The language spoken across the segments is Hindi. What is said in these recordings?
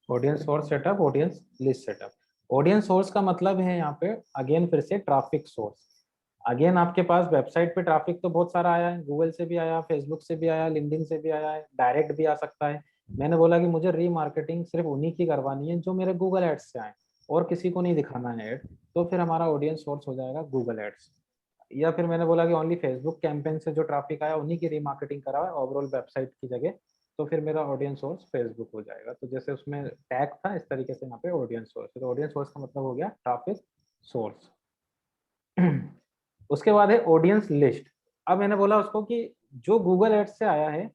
Audience source setup, audience list setup. Audience source का मतलब है यहाँ पे अगेन फिर से ट्रैफिक सोर्स। अगेन आपके पास वेबसाइट पे ट्रैफिक तो बहुत सारा आया है, गूगल से भी आया, फेसबुक से भी आया, लिंक्डइन से भी आया है, डायरेक्ट भी आ सकता है। मैंने बोला कि मुझे रीमार्केटिंग सिर्फ उन्हीं की करवानी है जो मेरे गूगल एड्स से आए, और किसी को नहीं दिखाना है ऐड। तो फिर हमारा ऑडियंस सोर्स हो जाएगा गूगल एड्स। या फिर मैंने बोला कि ओनली फेसबुक कैंपेन से जो ट्रैफिक आया उन्हीं की रीमार्केटिंग करा है ओवरऑल वेबसाइट की जगह, तो फिर मेरा ऑडियंस सोर्स फेसबुक हो जाएगा। तो जैसे उसमें टैग था इस तरीके से यहाँ पे ऑडियंस सोर्स, तो ऑडियंस सोर्स का मतलब हो गया ट्रैफिक सोर्स। उसके बाद है ऑडियंस लिस्ट। अब मैंने बोला उसको कि जो गूगल एड्स से आया है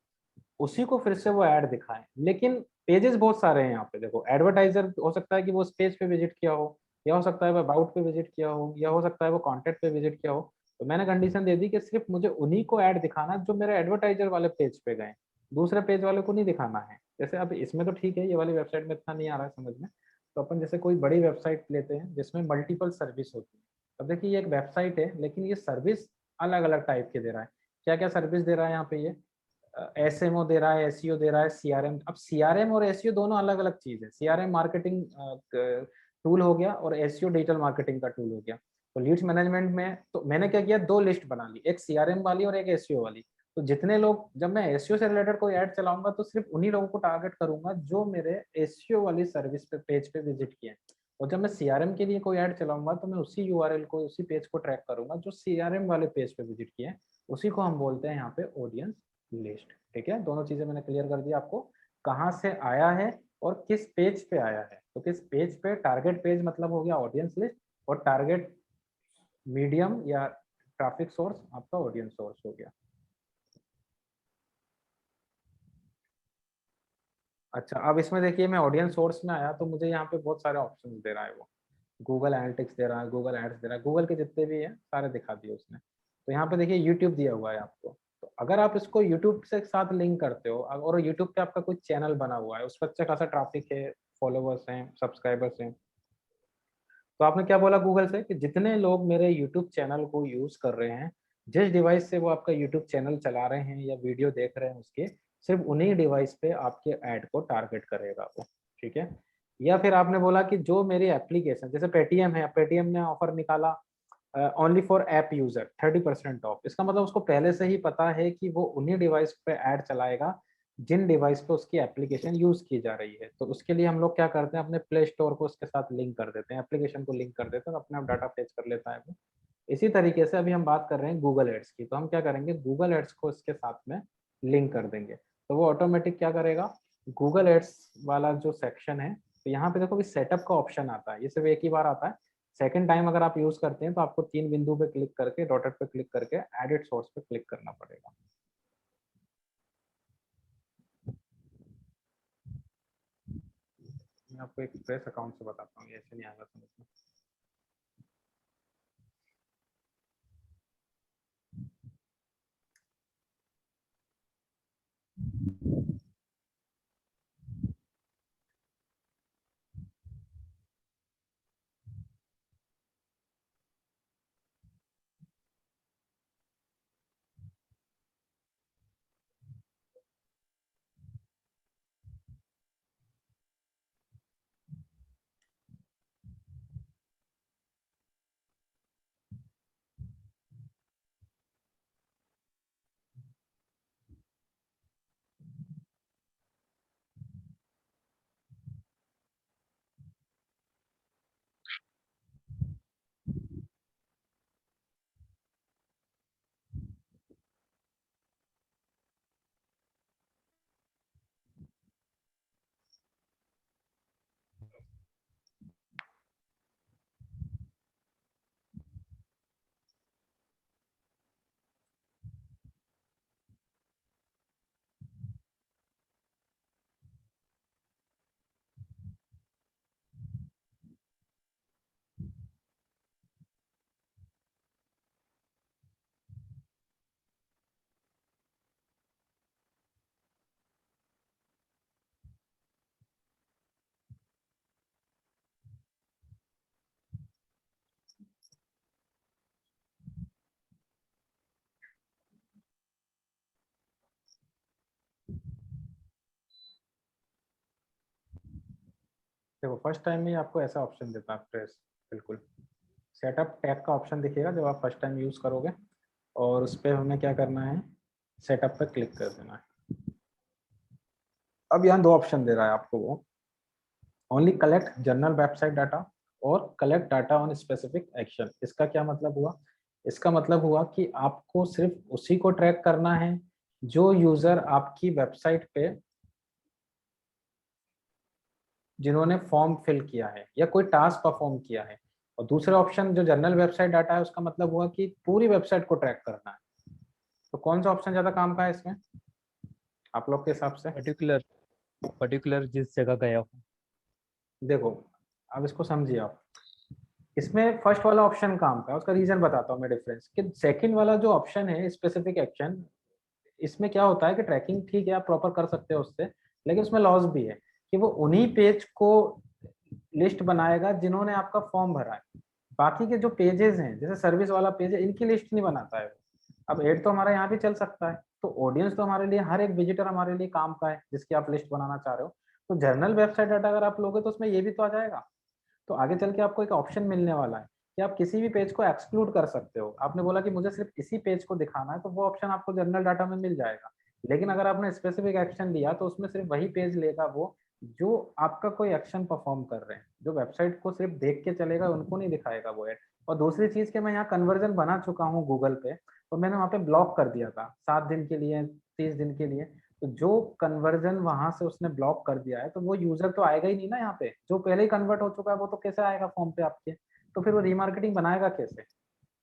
उसी को फिर से वो ऐड दिखाएं, लेकिन पेजेस बहुत सारे हैं यहाँ पे। देखो एडवर्टाइजर हो सकता है कि वो उस पेज पे विजिट किया हो, या हो सकता है वो अबाउट पे विजिट किया हो, या हो सकता है वो कॉन्टेक्ट पे विजिट किया हो। तो मैंने कंडीशन दे दी कि सिर्फ मुझे उन्हीं को ऐड दिखाना जो मेरे एडवर्टाइजर वाले पेज पे गए, दूसरे पेज वाले को नहीं दिखाना है। जैसे अब इसमें तो ठीक है, ये वाली वेबसाइट में इतना नहीं आ रहा है समझ में। तो अपन जैसे कोई बड़ी वेबसाइट लेते हैं जिसमें मल्टीपल सर्विस होती है। अब देखिए ये एक वेबसाइट है लेकिन ये सर्विस अलग अलग टाइप के दे रहा है। क्या क्या सर्विस दे रहा है यहाँ पे ये, एसएमओ दे रहा है, एसईओ दे रहा है, सीआरएम। अब सीआरएम और एसईओ दोनों अलग अलग चीज है। सीआरएम मार्केटिंग टूल हो गया और एसईओ डिजिटल मार्केटिंग का टूल हो गया। तो लीड्स मैनेजमेंट में तो मैंने क्या किया, दो लिस्ट बना ली, एक सीआरएम वाली और एक एसईओ वाली। तो जितने लोग, जब मैं एसईओ से रिलेटेड कोई ऐड चलाऊंगा तो सिर्फ उन्हीं लोगों को टारगेट करूंगा जो मेरे एसईओ वाली सर्विस पे पेज पे विजिट किए। और जब मैं सीआरएम के लिए कोई ऐड चलाऊंगा तो मैं उसी यूआरएल को, उसी पेज को ट्रैक करूंगा जो सीआरएम वाले पेज पे विजिट किए। उसी को हम बोलते हैं यहाँ पे ऑडियंस लिस्ट। ठीक है, दोनों चीजें मैंने क्लियर कर दी आपको, कहाँ से आया है और किस पेज पे आया है। तो किस पेज पे, टारगेट पेज मतलब हो गया ऑडियंस लिस्ट, और टारगेट मीडियम या ट्रैफिक सोर्स आपका ऑडियंस सोर्स हो गया। अच्छा, अब इसमें देखिए मैं ऑडियंस सोर्स में आया तो मुझे यहाँ पे बहुत सारे ऑप्शंस दे रहा है वो। गूगल एनालिटिक्स दे रहा है, गूगल एड्स दे रहा है, गूगल के जितने भी हैं सारे दिखा दिए उसने। तो यहाँ पे देखिए यूट्यूब दिया हुआ है आपको। तो अगर आप इसको यूट्यूब से साथ लिंक करते हो और यूट्यूब पे आपका कोई चैनल बना हुआ है, उस पर अच्छा खासा ट्रैफिक है, फॉलोवर्स हैं, सब्सक्राइबर्स हैं, तो आपने क्या बोला गूगल से कि जितने लोग मेरे यूट्यूब चैनल को यूज कर रहे हैं, जिस डिवाइस से वो आपका यूट्यूब चैनल चला रहे हैं या वीडियो देख रहे हैं उसके, सिर्फ उन्हीं डिवाइस पे आपके ऐड को टारगेट करेगा वो। ठीक है। या फिर आपने बोला कि जो मेरी एप्लीकेशन, जैसे पेटीएम है, पेटीएम ने ऑफर निकाला only for app user 30% of. इसका मतलब उसको पहले से ही पता है कि वो उन्हीं डिवाइस पे ऐड चलाएगा जिन डिवाइस पे उसकी एप्लीकेशन यूज की जा रही है। तो उसके लिए हम लोग क्या करते हैं, अपने प्ले स्टोर को उसके साथ लिंक कर देते हैं, एप्लीकेशन को लिंक कर देते हैं, तो अपने आप डाटा फेच कर लेता है वो। इसी तरीके से अभी हम बात कर रहे हैं गूगल एड्स की, तो हम क्या करेंगे, गूगल एड्स को इसके साथ में लिंक कर देंगे। तो वो ऑटोमेटिक क्या करेगा, गूगल एड्स वाला जो सेक्शन है, तो यहाँ पे देखो सेटअप का ऑप्शन आता है, ये सिर्फ एक ही बार आता है। सेकंड टाइम अगर आप यूज करते हैं तो आपको तीन बिंदु पे क्लिक करके, डॉटेड पे क्लिक करके एडिट सोर्स पे क्लिक करना पड़ेगा। मैं आपको एक्सप्रेस अकाउंट से बताता हूँ, ऐसे नहीं आएगा समझ में। देखो फर्स्ट टाइम में ही आपको ऐसा ऑप्शन देता है प्रेस, बिल्कुल सेटअप टैग का ऑप्शन दिखेगा जब आप फर्स्ट टाइम यूज करोगे, और उस पर हमें क्या करना है, सेटअप पर क्लिक कर देना है। अब यहाँ दो ऑप्शन दे रहा है आपको वो, only collect general website data और collect data on specific action. इसका क्या मतलब हुआ, इसका मतलब हुआ कि आपको सिर्फ उसी को ट्रैक करना है जो यूजर आपकी वेबसाइट पे जिन्होंने फॉर्म फिल किया है या कोई टास्क परफॉर्म किया है। और दूसरा ऑप्शन जो जनरल वेबसाइट डाटा है, उसका मतलब हुआ कि पूरी वेबसाइट को ट्रैक करना है। तो कौन सा ऑप्शन ज्यादा काम का है इसमें आप लोग के हिसाब से? पर्टिकुलर पर्टिकुलर जिस जगह गया हो। देखो अब इसको समझिए आप, इसमें फर्स्ट वाला ऑप्शन काम का है, उसका रीजन बताता हूँ मैं डिफरेंस, कि सेकंड वाला जो ऑप्शन है स्पेसिफिक एक्शन, इसमें क्या होता है कि ट्रैकिंग ठीक है आप प्रॉपर कर सकते हो उससे, लेकिन उसमें लॉस भी है कि वो उन्हीं पेज को लिस्ट बनाएगा जिन्होंने आपका फॉर्म भरा है। बाकी के जो पेजेस हैं जैसे सर्विस वाला पेज है, इनकी लिस्ट नहीं बनाता है। अब एड तो हमारा यहाँ भी चल सकता है, तो ऑडियंस तो हमारे लिए हर एक विजिटर हमारे लिए काम का है जिसकी आप लिस्ट बनाना चाह रहे हो। तो जर्नल वेबसाइट डाटा अगर आप लोगे तो उसमें ये भी तो आ जाएगा। तो आगे चल के आपको एक ऑप्शन मिलने वाला है कि आप किसी भी पेज को एक्सक्लूड कर सकते हो। आपने बोला कि मुझे सिर्फ इसी पेज को दिखाना है, तो वो ऑप्शन आपको जनरल डाटा में मिल जाएगा। लेकिन अगर आपने स्पेसिफिक एक्शन लिया तो उसमें सिर्फ वही पेज लेगा वो जो आपका कोई एक्शन परफॉर्म कर रहे हैं। जो वेबसाइट को सिर्फ देख के चलेगा उनको नहीं दिखाएगा वो एड। और दूसरी चीज कि मैं यहाँ कन्वर्जन बना चुका हूँ गूगल पे, तो मैंने वहाँ पे ब्लॉक कर दिया था 7 दिन के लिए, 30 दिन के लिए। तो जो कन्वर्जन वहां से उसने ब्लॉक कर दिया है, तो वो यूजर तो आएगा ही नहीं ना यहाँ पे। जो पहले ही कन्वर्ट हो चुका है वो तो कैसे आएगा फॉर्म पे आपके? तो फिर वो रीमार्केटिंग बनाएगा कैसे?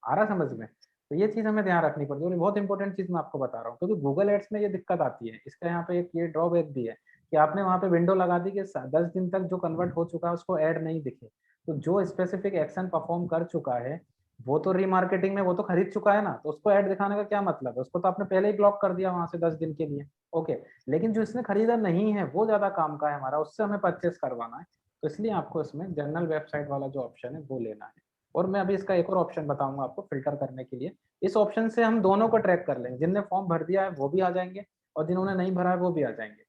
आ रहा समझ में? तो ये चीज हमें ध्यान रखनी पड़ती है, और बहुत इंपॉर्टेंट चीज मैं आपको बता रहा हूँ, क्योंकि गूगल एड्स में ये दिक्कत आती है। इसका यहाँ पे एक ये ड्रॉबैक भी है कि आपने वहां पे विंडो लगा दी कि 10 दिन तक जो कन्वर्ट हो चुका है उसको ऐड नहीं दिखे। तो जो स्पेसिफिक एक्शन परफॉर्म कर चुका है वो तो रीमार्केटिंग में वो तो खरीद चुका है ना, तो उसको ऐड दिखाने का क्या मतलब है? उसको तो आपने पहले ही ब्लॉक कर दिया वहां से 10 दिन के लिए। ओके, लेकिन जो इसने खरीदा नहीं है वो ज्यादा काम का है हमारा, उससे हमें परचेस करवाना है। तो इसलिए आपको इसमें जनरल वेबसाइट वाला जो ऑप्शन है वो लेना है। और मैं अभी इसका एक और ऑप्शन बताऊंगा आपको फिल्टर करने के लिए। इस ऑप्शन से हम दोनों को ट्रैक कर लेंगे, जिनने फॉर्म भर दिया है वो भी आ जाएंगे और जिन्होंने नहीं भरा है वो भी आ जाएंगे।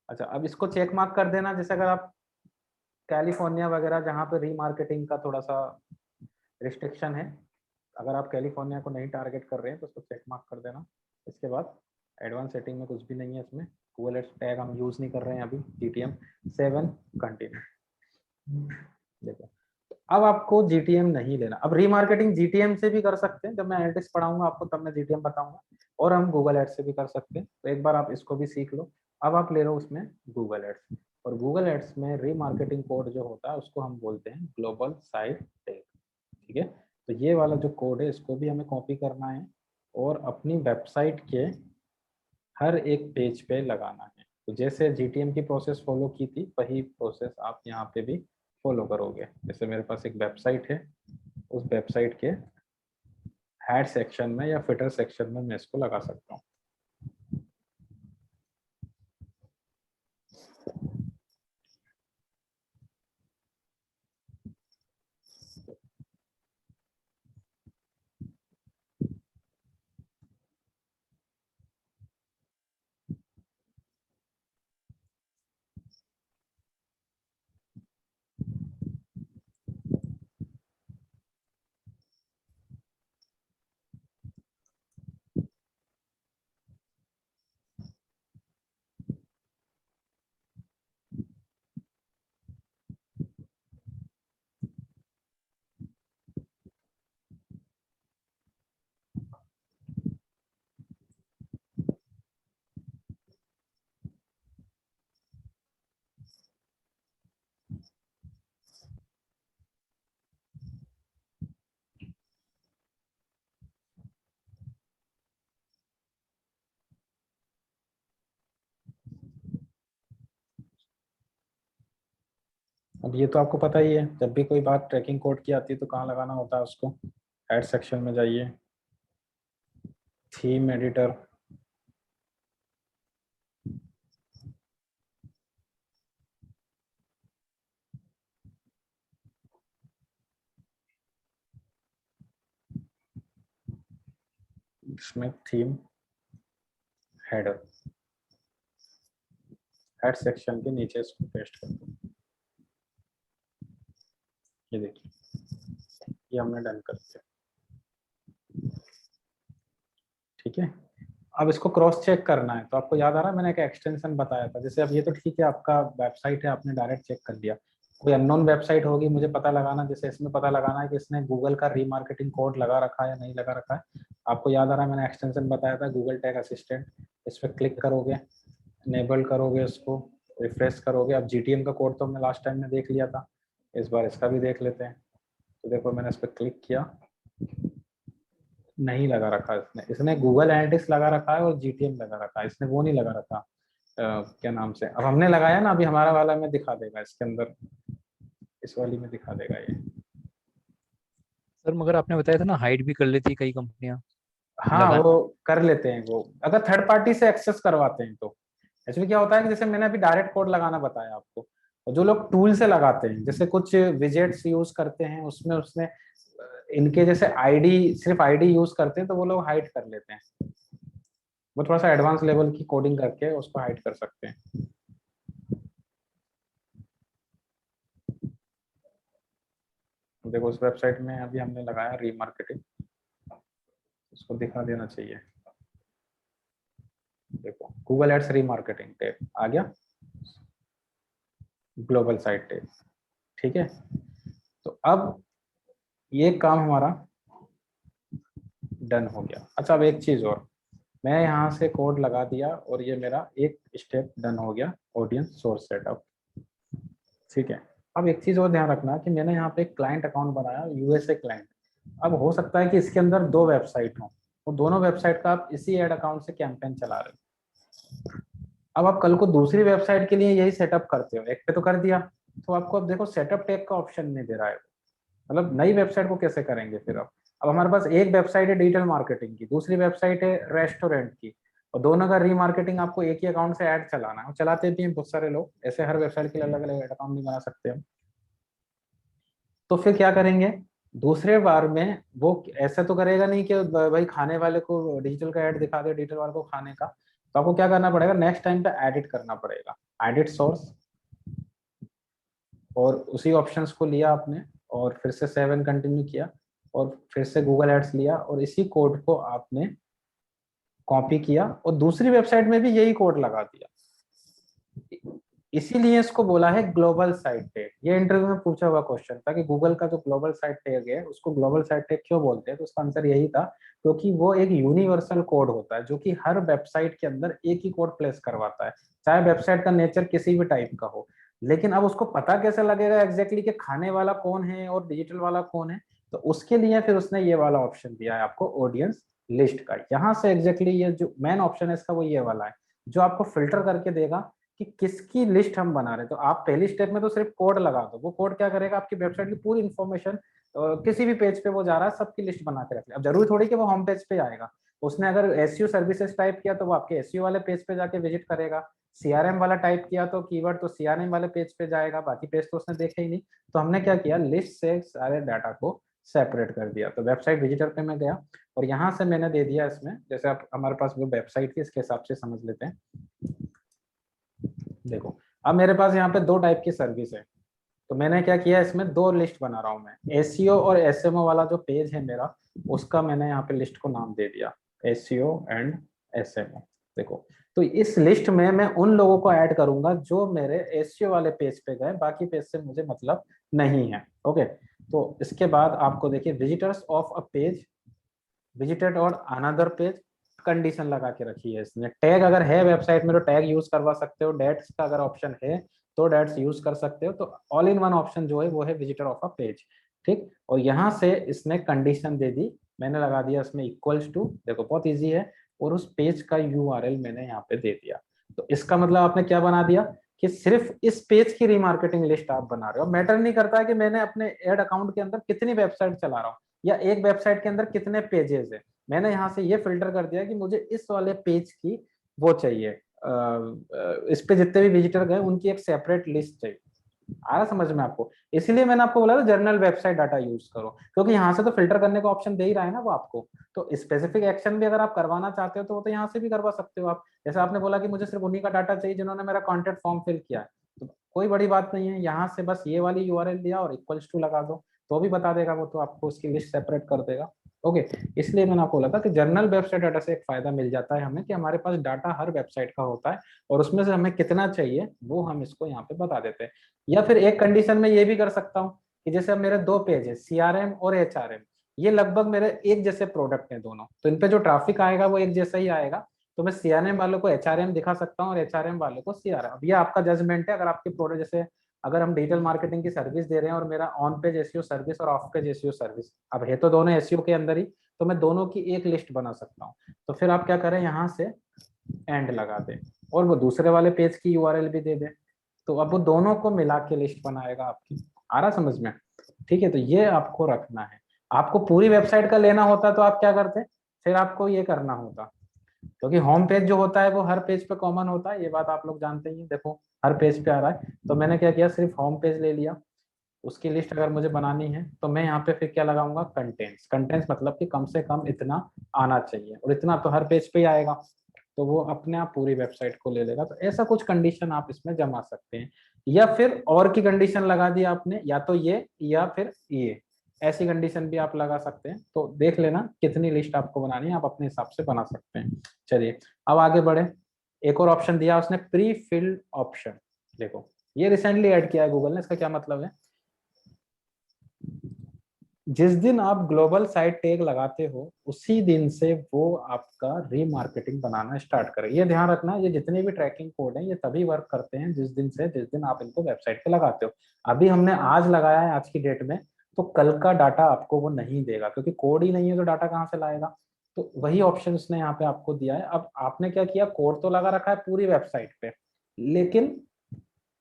अच्छा, अब इसको चेक मार्क कर देना, जैसे अगर आप कैलिफोर्निया वगैरह जहाँ पे रीमार्केटिंग का थोड़ा सा रिस्ट्रिक्शन है, अगर आप कैलिफोर्निया को नहीं टारगेट कर रहे हैं तो उसको चेक मार्क कर देना। इसके बाद एडवांस सेटिंग में कुछ भी नहीं है इसमें, गूगल एड्स टैग हम यूज नहीं कर रहे हैं अभी। GTM 7 continue. देखो अब आपको जीटीएम नहीं लेना। अब रीमार्केटिंग जीटीएम से भी कर सकते हैं, जब मैं एनालिटिक्स पढ़ाऊंगा आपको तब मैं जीटीएम बताऊंगा। और हम गूगल एड्स से भी कर सकते हैं, तो एक बार आप इसको भी सीख लो। अब आप ले लो उसमें गूगल एड्स, और गूगल एड्स में रीमार्केटिंग कोड जो होता है उसको हम बोलते हैं ग्लोबल साइट टैग। ठीक है, तो ये वाला जो कोड है इसको भी हमें कॉपी करना है और अपनी वेबसाइट के हर एक पेज पे लगाना है। तो जैसे जीटीएम की प्रोसेस फॉलो की थी वही प्रोसेस आप यहाँ पे भी फॉलो करोगे। जैसे मेरे पास एक वेबसाइट है, उस वेबसाइट के हेड सेक्शन में या फिटर सेक्शन में मैं इसको लगा सकता हूँ। अब ये तो आपको पता ही है, जब भी कोई बात ट्रैकिंग कोड की आती है तो कहाँ लगाना होता है उसको? हेड सेक्शन में जाइए, थीम एडिटर, इसमें थीम हेडर, ऐड सेक्शन के नीचे इसको पेस्ट कर दो। ये देखिए, ये हमने डन कर दिया। ठीक है, अब इसको क्रॉस चेक करना है, तो आपको याद आ रहा है मैंने एक एक्सटेंशन बताया था। जैसे अब ये तो ठीक है, आपका वेबसाइट है, आपने डायरेक्ट चेक कर लिया। कोई अननोन वेबसाइट होगी, मुझे पता लगाना, जैसे इसमें पता लगाना है कि इसने गूगल का रीमार्केटिंग कोड लगा रखा है या नहीं लगा रखा है। आपको याद आ रहा है मैंने एक्सटेंशन बताया था, गूगल टैग असिस्टेंट। इस पर क्लिक करोगे, इनेबल करोगे, उसको रिफ्रेश करोगे। अब GTM का कोड तो हमने लास्ट टाइम में देख लिया था, इस बार इसका भी देख लेते हैं। तो देखो मैंने इस पर क्लिक किया, नहीं लगा रखा इसने। इसने गूगल एनालिटिक्स लगा रखा है और GTM लगा रखा है, इसने वो नहीं लगा रखा। क्या नाम से, अब हमने लगाया ना, अभी हमारा वाला में दिखा देगा, इसके अंदर इस वाली में दिखा देगा ये। सर मगर आपने बताया था ना हाइड भी कर लेती है कई कंपनियां हाँ, लगा। वो कर लेते हैं वो, अगर थर्ड पार्टी से एक्सेस करवाते हैं तो। एक्चुअली क्या होता है कि जैसे मैंने अभी डायरेक्ट कोड लगाना बताया आपको, और जो लोग टूल से लगाते हैं, जैसे कुछ विजेट्स यूज करते हैं, उसमें उसने इनके जैसे आईडी, सिर्फ आईडी यूज करते हैं, तो वो लोग हाइड कर लेते हैं। वो थोड़ा सा एडवांस लेवल की कोडिंग करके उसको हाइड कर सकते हैं। देखो उस वेबसाइट में अभी हमने लगाया रीमार्केटिंग, उसको दिखा देना चाहिए। देखो गूगल एड्स रीमार्केटिंग टैब आ गया, ग्लोबल साइट टैब। ठीक है, तो अब ये काम हमारा डन हो गया। अच्छा, अब एक चीज और, मैं यहाँ से कोड लगा दिया और ये मेरा एक स्टेप डन हो गया, ऑडियंस सोर्स सेटअप। ठीक है, अब एक चीज और ध्यान रखना कि मैंने यहाँ पे एक क्लाइंट अकाउंट बनाया, USA क्लाइंट। अब हो सकता है कि इसके अंदर 2 वेबसाइट हो, और दोनों वेबसाइट का आप इसी एड अकाउंट से कैंपेन चला रहे हो। अब आप कल को दूसरी वेबसाइट के लिए यही सेटअप करते हो, एक पे तो कर दिया, तो आपको अब देखो सेटअप टैग का ऑप्शन नहीं दे रहा है। मतलब नई वेबसाइट को कैसे करेंगे फिर? अब हमारे पास एक वेबसाइट है डिजिटल मार्केटिंग की, दूसरी वेबसाइट है रेस्टोरेंट की, और दोनों का रीमार्केटिंग आपको एक ही अकाउंट से ऐड चलाना है। चलाते भी हैं बहुत सारे लोग, ऐसे हर वेबसाइट के लिए अलग अलग अकाउंट नहीं बना सकते हम। तो फिर क्या करेंगे, दूसरे बार में वो ऐसा तो करेगा नहीं कि भाई खाने वाले को डिजिटल का ऐड दिखा दे, डिजिटल वाले को खाने का। तो आपको क्या करना पड़ेगा, नेक्स्ट टाइम पे एडिट करना पड़ेगा, एडिट सोर्स, और उसी ऑप्शंस को लिया आपने, और फिर से 7 कंटिन्यू किया, और फिर से गूगल एड्स लिया, और इसी कोड को आपने कॉपी किया और दूसरी वेबसाइट में भी यही कोड लगा दिया। इसीलिए इसको बोला है ग्लोबल साइट टैग। ये इंटरव्यू में पूछा हुआ क्वेश्चन था कि गूगल का जो ग्लोबल साइट टैग है उसको ग्लोबल साइट टैग क्यों बोलते हैं, तो उसका आंसर यही था, क्योंकि वो एक यूनिवर्सल कोड होता है जो कि हर वेबसाइट के अंदर एक ही कोड प्लेस करवाता है, चाहे वेबसाइट का नेचर किसी भी टाइप का हो। लेकिन अब उसको पता कैसे लगेगा एग्जैक्टली कि खाने वाला कौन है और डिजिटल वाला कौन है, तो उसके लिए फिर उसने ये वाला ऑप्शन दिया है आपको, ऑडियंस लिस्ट का। यहाँ से एग्जैक्टली ये जो मेन ऑप्शन है इसका वो ये वाला है, जो आपको फिल्टर करके देगा कि किसकी लिस्ट हम बना रहे हैं। तो आप पहली स्टेप में तो सिर्फ कोड लगा दो, वो कोड क्या करेगा, आपकी वेबसाइट की पूरी इन्फॉर्मेशन किसी भी पेज पे वो जा रहा है सबकी लिस्ट बना के रख ले। अब जरूरी थोड़ी कि वो होम पेज पे आएगा, उसने अगर SEO सर्विसेज टाइप किया तो वो आपके SEO वाले पेज पे जाके विजिट करेगा, CRM वाला टाइप किया तो कीवर्ड तो CRM वाले पेज पे जाएगा, बाकी पेज तो उसने देखे ही नहीं। तो हमने क्या किया, लिस्ट से सारे डाटा को सेपरेट कर दिया। तो वेबसाइट विजिटर पे मैं गया और यहाँ से मैंने दे दिया इसमें, जैसे आप हमारे पास वो वेबसाइट थी इसके हिसाब से समझ लेते हैं। देखो अब मेरे पास यहाँ पे 2 टाइप की सर्विस है, तो मैंने क्या किया, इसमें 2 लिस्ट बना रहा हूँ मैं। SEO और SMO वाला जो पेज है मेरा, उसका मैंने यहाँ पे लिस्ट को नाम दे दिया SEO एंड SMO। देखो, तो इस लिस्ट में मैं उन लोगों को ऐड करूंगा जो मेरे SEO वाले पेज पे गए, बाकी पेज से मुझे मतलब नहीं है। ओके, तो इसके बाद आपको देखिए, visitors of a page, visited और अनदर पेज, कंडीशन लगा के रखी है इसने। टैग अगर है वेबसाइट में तो टैग यूज करवा सकते हो, डेट्स का अगर ऑप्शन है तो डेट्स यूज कर सकते हो। तो ऑल इन वन ऑप्शन जो है वो है विजिटर ऑफ अ पेज। ठीक, और यहाँ से इसने कंडीशन दे दी, मैंने लगा दिया इसमें इक्वल्स टू, देखो बहुत इजी है, और उस पेज का URL मैंने यहाँ पे दे दिया। तो इसका मतलब आपने क्या बना दिया कि सिर्फ इस पेज की रीमार्केटिंग लिस्ट आप बना रहे हो। मैटर नहीं करता है कि मैंने अपने एड अकाउंट के अंदर कितनी वेबसाइट चला रहा हूँ या एक वेबसाइट के अंदर कितने पेजेस है। मैंने यहाँ से ये फिल्टर कर दिया कि मुझे इस वाले पेज की वो चाहिए, इस पे जितने भी विजिटर गए उनकी एक सेपरेट लिस्ट चाहिए। आ रहा समझ में आपको? इसीलिए मैंने आपको बोला था जर्नल वेबसाइट डाटा यूज करो, क्योंकि यहाँ से तो फिल्टर करने का ऑप्शन दे ही रहा है ना वो आपको। तो स्पेसिफिक एक्शन भी अगर आप करवाना चाहते हो तो वो तो यहाँ से भी करवा सकते हो आप। जैसे आपने बोला कि मुझे सिर्फ उन्हीं का डाटा चाहिए जिन्होंने मेरा कॉन्टेक्ट फॉर्म फिल किया है, तो कोई बड़ी बात नहीं है, यहाँ से बस ये वाली यूआरएल दिया और इक्वल्स टू लगा दो तो भी बता देगा वो, तो आपको उसकी लिस्ट सेपरेट कर देगा। ओके, इसलिए मैंने आपको बोला था कि जर्नल वेबसाइट डाटा से एक फायदा मिल जाता है हमें कि हमारे पास डाटा हर वेबसाइट का होता है और उसमें से हमें कितना चाहिए वो हम इसको यहाँ पे बता देते हैं। या फिर एक कंडीशन में ये भी कर सकता हूँ कि जैसे अब मेरे दो पेज है, सीआरएम और एचआरएम, ये लगभग मेरे एक जैसे प्रोडक्ट हैं दोनों, तो इन पे जो ट्रैफिक आएगा वो एक जैसा ही आएगा। तो मैं सीआरएम वालों को एचआरएम दिखा सकता हूँ और एचआरएम वालों को सीआरएम। अब ये आपका जजमेंट है, अगर आपकी प्रोडक्ट जैसे अगर हम डिजिटल मार्केटिंग की सर्विस दे रहे हैं और मेरा ऑन पेज एसईओ सर्विस और ऑफ पेज एसईओ सर्विस, अब है तो दोनों एसईओ के अंदर ही, तो मैं दोनों की एक लिस्ट बना सकता हूँ। तो फिर आप क्या करें, यहाँ से एंड लगा दें और वो दूसरे वाले पेज की यूआरएल भी दे दें, तो अब वो दोनों को मिला के लिस्ट बनाएगा आपकी। आ रहा समझ में? ठीक है, तो ये आपको रखना है। आपको पूरी वेबसाइट का लेना होता तो आप क्या करते, फिर आपको ये करना होता, क्योंकि होम पेज जो होता है वो हर पेज पे कॉमन होता है, ये बात आप लोग जानते ही हैं। देखो हर पेज पे आ रहा है, तो मैंने क्या किया, सिर्फ होम पेज ले लिया। उसकी लिस्ट अगर मुझे बनानी है तो मैं यहाँ पे फिर क्या लगाऊंगा, कंटेंट्स। कंटेंट्स मतलब कि कम से कम इतना आना चाहिए, और इतना तो हर पेज पे ही आएगा, तो वो अपने आप पूरी वेबसाइट को ले लेगा। तो ऐसा कुछ कंडीशन आप इसमें जमा सकते हैं, या फिर और की कंडीशन लगा दी आपने, या तो ये या फिर ये, ऐसी कंडीशन भी आप लगा सकते हैं। तो देख लेना कितनी लिस्ट आपको बनानी है, आप अपने हिसाब से बना सकते हैं। चलिए अब आगे बढ़े। एक और ऑप्शन दिया उसने, प्री फिल्ड ऑप्शन। देखो ये रिसेंटली ऐड किया है गूगल ने। इसका क्या मतलब है, जिस दिन आप ग्लोबल साइट टैग लगाते हो उसी दिन से वो आपका रीमार्केटिंग बनाना स्टार्ट करे। ये ध्यान रखना, ये जितने भी ट्रैकिंग कोड हैं ये तभी वर्क करते हैं जिस दिन आप इनको वेबसाइट पे लगाते हो। अभी हमने आज लगाया है आज की डेट में, तो कल का डाटा आपको वो नहीं देगा, क्योंकि कोड ही नहीं है तो डाटा कहाँ से लाएगा। तो वही ऑप्शन उसने यहाँ पे आपको दिया है। अब आपने क्या किया, कोड तो लगा रखा है पूरी वेबसाइट पे, लेकिन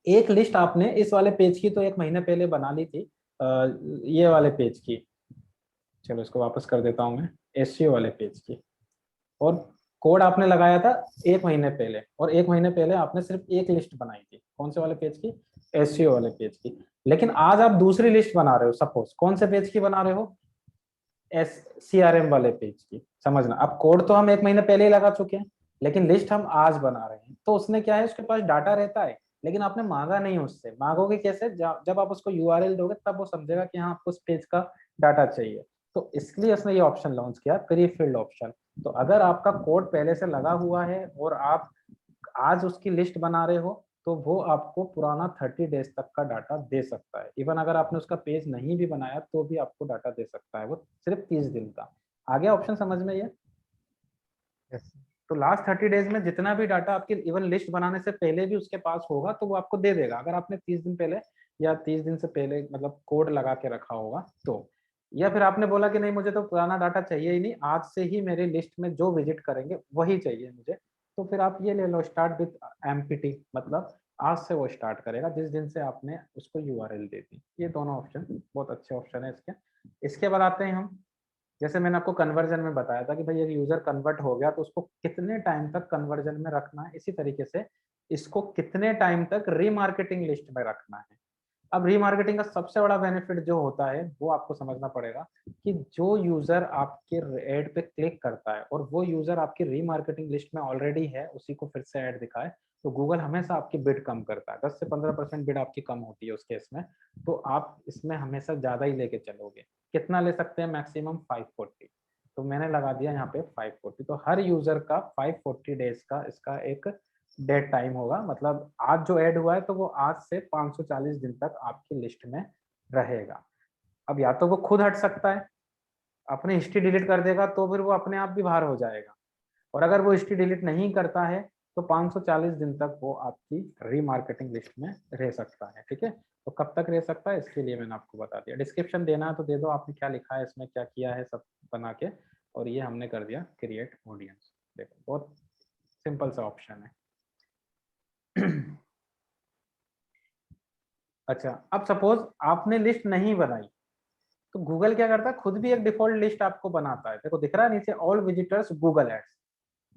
एक लिस्ट आपने इस वाले पेज की तो एक महीने पहले बना ली थी, ये वाले पेज की, चलो इसको वापस कर देता हूं मैं, एसईओ वाले पेज की। और कोड आपने लगाया था एक महीने पहले, और एक महीने पहले आपने सिर्फ एक लिस्ट बनाई थी, कौन से वाले पेज की, एसईओ वाले पेज की। लेकिन आज आप दूसरी लिस्ट बना रहे हो, सपोज कौन से पेज की बना रहे हो, एस सीआरएम वाले पेज की। समझना, अब कोड तो हम एक महीने पहले ही लगा चुके हैं, लेकिन लिस्ट हम आज बना रहे हैं। तो उसने क्या है, उसके पास डाटा रहता है, लेकिन आपने मांगा नहीं उससे। मांगोगे कैसे, जब आप उसको यूआरएल दोगे तब वो समझेगा कि हाँ आपको उस पेज का डाटा चाहिए। तो इसलिए उसने ये ऑप्शन लॉन्च किया, प्री फिल्ड ऑप्शन। तो अगर आपका कोड पहले से लगा हुआ है और आप आज उसकी लिस्ट बना रहे हो, तो वो आपको पुराना 30 डेज तक का डाटा दे सकता है। इवन अगर आपने उसका पेज नहीं भी बनाया तो भी आपको डाटा दे सकता है वो, सिर्फ 30 दिन का। आ गया ऑप्शन समझ में ये? Yes. तो लास्ट 30 डेज में जितना भी डाटा आपकी इवन लिस्ट बनाने से पहले भी उसके पास होगा तो वो आपको दे देगा, अगर आपने 30 दिन पहले या 30 दिन से पहले मतलब कोड लगा के रखा होगा तो। या फिर आपने बोला कि नहीं मुझे तो पुराना डाटा चाहिए ही नहीं, आज से ही मेरी लिस्ट में जो विजिट करेंगे वही चाहिए मुझे, तो फिर आप ये ले लो, स्टार्ट विथ एमपीटी, मतलब आज से वो स्टार्ट करेगा जिस दिन से आपने उसको यूआरएल दे दी। ये दोनों ऑप्शन बहुत अच्छे ऑप्शन है इसके। इसके बाद आते हैं हम, जैसे मैंने आपको कन्वर्जन में बताया था कि भाई एक यूजर कन्वर्ट हो गया तो उसको कितने टाइम तक कन्वर्जन में रखना है, इसी तरीके से इसको कितने टाइम तक रीमार्केटिंग लिस्ट में रखना है। अब रीमार्केटिंग का सबसे बड़ा बेनिफिट जो होता है वो आपको समझना पड़ेगा कि जो यूजर आपके एड पे क्लिक करता है और वो यूजर आपकी रीमार्केटिंग लिस्ट में ऑलरेडी है, उसी को फिर से ऐड दिखाए, तो गूगल हमेशा आपकी बिड कम करता है, 10 से 15% बिड आपकी कम होती है उस केस में। तो आप इसमें हमेशा ज्यादा ही लेके चलोगे। कितना ले सकते हैं, मैक्सिमम 540। तो मैंने लगा दिया यहाँ पे 540, तो हर यूजर का 540 डेज का इसका एक डेट टाइम होगा, मतलब आज जो ऐड हुआ है तो वो आज से 540 दिन तक आपकी लिस्ट में रहेगा। अब या तो वो खुद हट सकता है, अपनी हिस्ट्री डिलीट कर देगा तो फिर वो अपने आप भी बाहर हो जाएगा, और अगर वो हिस्ट्री डिलीट नहीं करता है तो 540 दिन तक वो आपकी रीमार्केटिंग लिस्ट में रह सकता है। ठीक है, तो कब तक रह सकता है इसके लिए मैंने आपको बता दिया। डिस्क्रिप्शन देना है तो दे दो, आपने क्या लिखा है इसमें, क्या किया है सब बना के, और ये हमने कर दिया क्रिएट ऑडियंस। देखो बहुत सिंपल सा ऑप्शन है। अच्छा, अब सपोज आपने लिस्ट नहीं बनाई, तो गूगल क्या करता है, खुद भी एक डिफॉल्ट लिस्ट आपको बनाता है। देखो दिख रहा है नीचे, ऑल विजिटर्स गूगल एड्स,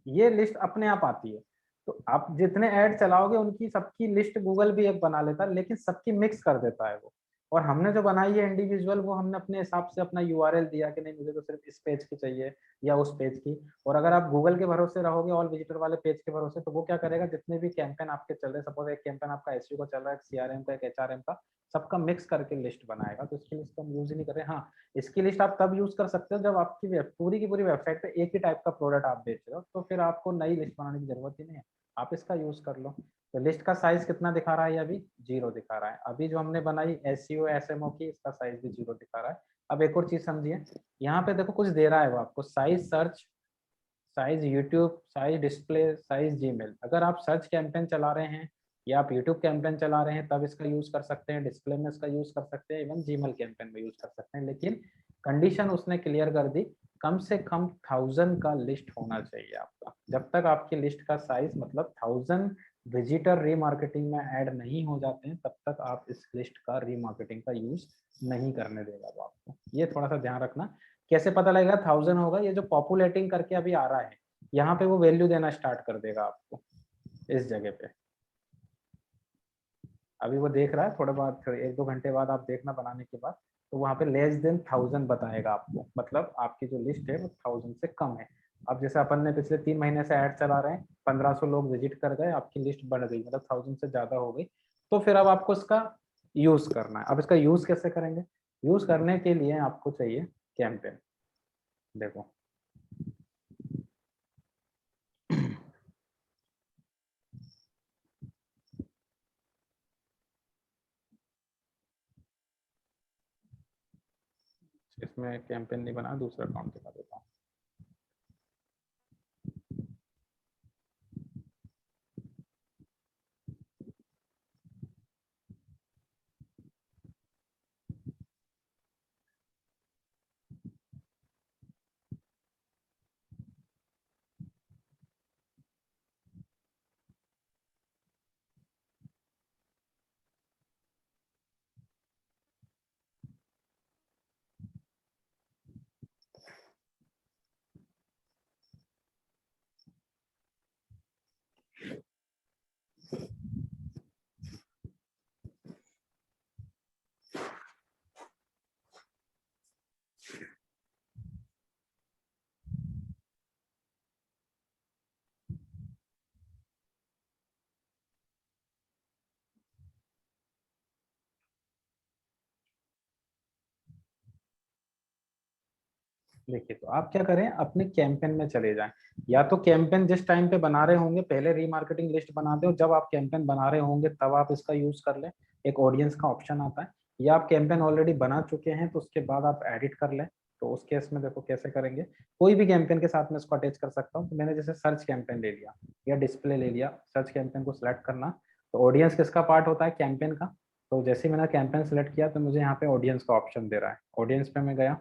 ये लिस्ट अपने आप आती है। तो आप जितने ऐड चलाओगे उनकी सबकी लिस्ट गूगल भी एक बना लेता है, लेकिन सबकी मिक्स कर देता है वो। और हमने जो बनाई है इंडिविजुअल, वो हमने अपने हिसाब से अपना यूआरएल दिया कि नहीं मुझे तो सिर्फ इस पेज की चाहिए या उस पेज की। और अगर आप गूगल के भरोसे रहोगे, ऑल विजिटर वाले पेज के भरोसे, तो वो क्या करेगा, जितने भी कैंपेन आपके चल रहे हैं, सपोज एक कैंपेन आपका एसईओ का चल रहा है, एक सीआरएम का, एक एचआरएम का, सबका मिक्स करके लिस्ट बनाएगा। तो इसकी लिस्ट हम यूज ही नहीं कर रहे। हाँ, इसकी लिस्ट आप तब यूज कर सकते हो जब आपकी पूरी की पूरी वेबसाइट पे एक ही टाइप का प्रोडक्ट आप बेच रहे हो, तो फिर आपको नई लिस्ट बनाने की जरूरत ही नहीं है, आप इसका यूज कर लो। तो लिस्ट का साइज कितना दिखा रहा है, अभी 0 दिखा रहा है। अभी जो हमने बनाई एसईओ एसएमओ की, इसका साइज भी 0 दिखा रहा है। अब एक और चीज समझिए, यहाँ पे देखो कुछ दे रहा है वो आपको, size search, size YouTube, size display, size Gmail. अगर आप सर्च कैंपेन चला रहे हैं या आप यूट्यूब कैंपेन चला रहे हैं तब इसका यूज कर सकते हैं, डिस्प्ले में इसका यूज कर सकते हैं, इवन जीमेल कैंपेन में यूज कर सकते हैं। लेकिन कंडीशन उसने क्लियर कर दी, कम से कम 1000 का लिस्ट होना चाहिए आपका। जब तक आपकी लिस्ट का साइज मतलब 1000 विजिटर रीमार्केटिंग में ऐड नहीं हो जाते हैं, तब तक आप इस लिस्ट का रीमार्केटिंग का यूज नहीं करने देगा वो आपको। ये थोड़ा सा ध्यान रखना। कैसे पता लगेगा 1000 होगा, ये जो पॉपुलेटिंग करके अभी आ रहा है, यहाँ पे वो वैल्यू देना स्टार्ट कर देगा आपको इस जगह पे। अभी वो देख रहा है, थोड़े बाद, फिर 1-2 घंटे बाद आप देखना बनाने के बाद, तो वहाँ पे लेस देन 1000 बताएगा आपको, मतलब आपकी जो लिस्ट है वो 1000 से कम है। अब जैसे अपन ने पिछले 3 महीने से ऐड चला रहे हैं, 1500 लोग विजिट कर गए, आपकी लिस्ट बढ़ गई, मतलब 1000 से ज्यादा हो गई। तो फिर अब आपको इसका यूज करना है। अब इसका यूज कैसे करेंगे, यूज करने के लिए आपको चाहिए कैंपेन। देखो इसमें कैंपेन नहीं बना, दूसरा अकाउंट दिखा देता हूँ। देखिए, तो आप क्या करें, अपने कैंपेन में चले जाएं। या तो कैंपेन जिस टाइम पे बना रहे होंगे पहले रीमार्केटिंग लिस्ट बना दो, जब आप कैंपेन बना रहे होंगे तब आप इसका यूज कर लें, एक ऑडियंस का ऑप्शन आता है। या आप कैंपेन ऑलरेडी बना चुके हैं तो उसके बाद आप एडिट कर लें। तो उस केस में देखो कैसे करेंगे, कोई भी कैंपेन के साथ में इसको अटैच कर सकता हूँ। तो मैंने जैसे सर्च कैंपेन ले लिया या डिस्प्ले ले लिया, सर्च कैंपेन को सिलेक्ट करना। तो ऑडियंस किसका पार्ट होता है, कैंपेन का। तो जैसे ही मैंने कैंपेन सेलेक्ट किया तो मुझे यहाँ पे ऑडियंस का ऑप्शन दे रहा है। ऑडियंस पे मैं गया,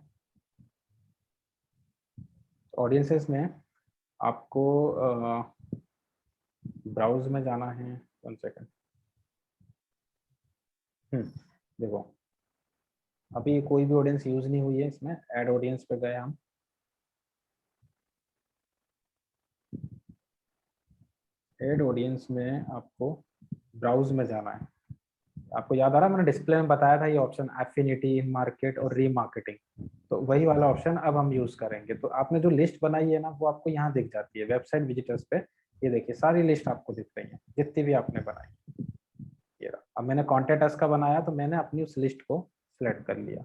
ऑडियंसेस में आपको ब्राउज में जाना है। 1 सेकेंड। देखो, अभी कोई भी ऑडियंस यूज नहीं हुई है इसमें। ऐड ऑडियंस पे गए हम, ऐड ऑडियंस में आपको ब्राउज में जाना है। आपको याद आ रहा है, मैंने डिस्प्ले में बताया था ये ऑप्शन, एफिनिटी, मार्केट और रीमार्केटिंग। तो वही वाला ऑप्शन अब हम यूज करेंगे। तो आपने जो लिस्ट बनाई है ना, वो आपको यहाँ दिख जाती है वेबसाइट विजिटर्स पे। ये देखिए सारी लिस्ट आपको दिख रही है जितनी भी आपने बनाई। ये रहा। अब मैंने कॉन्टेक्ट अस का बनाया तो मैंने अपनी उस लिस्ट को सिलेक्ट कर लिया।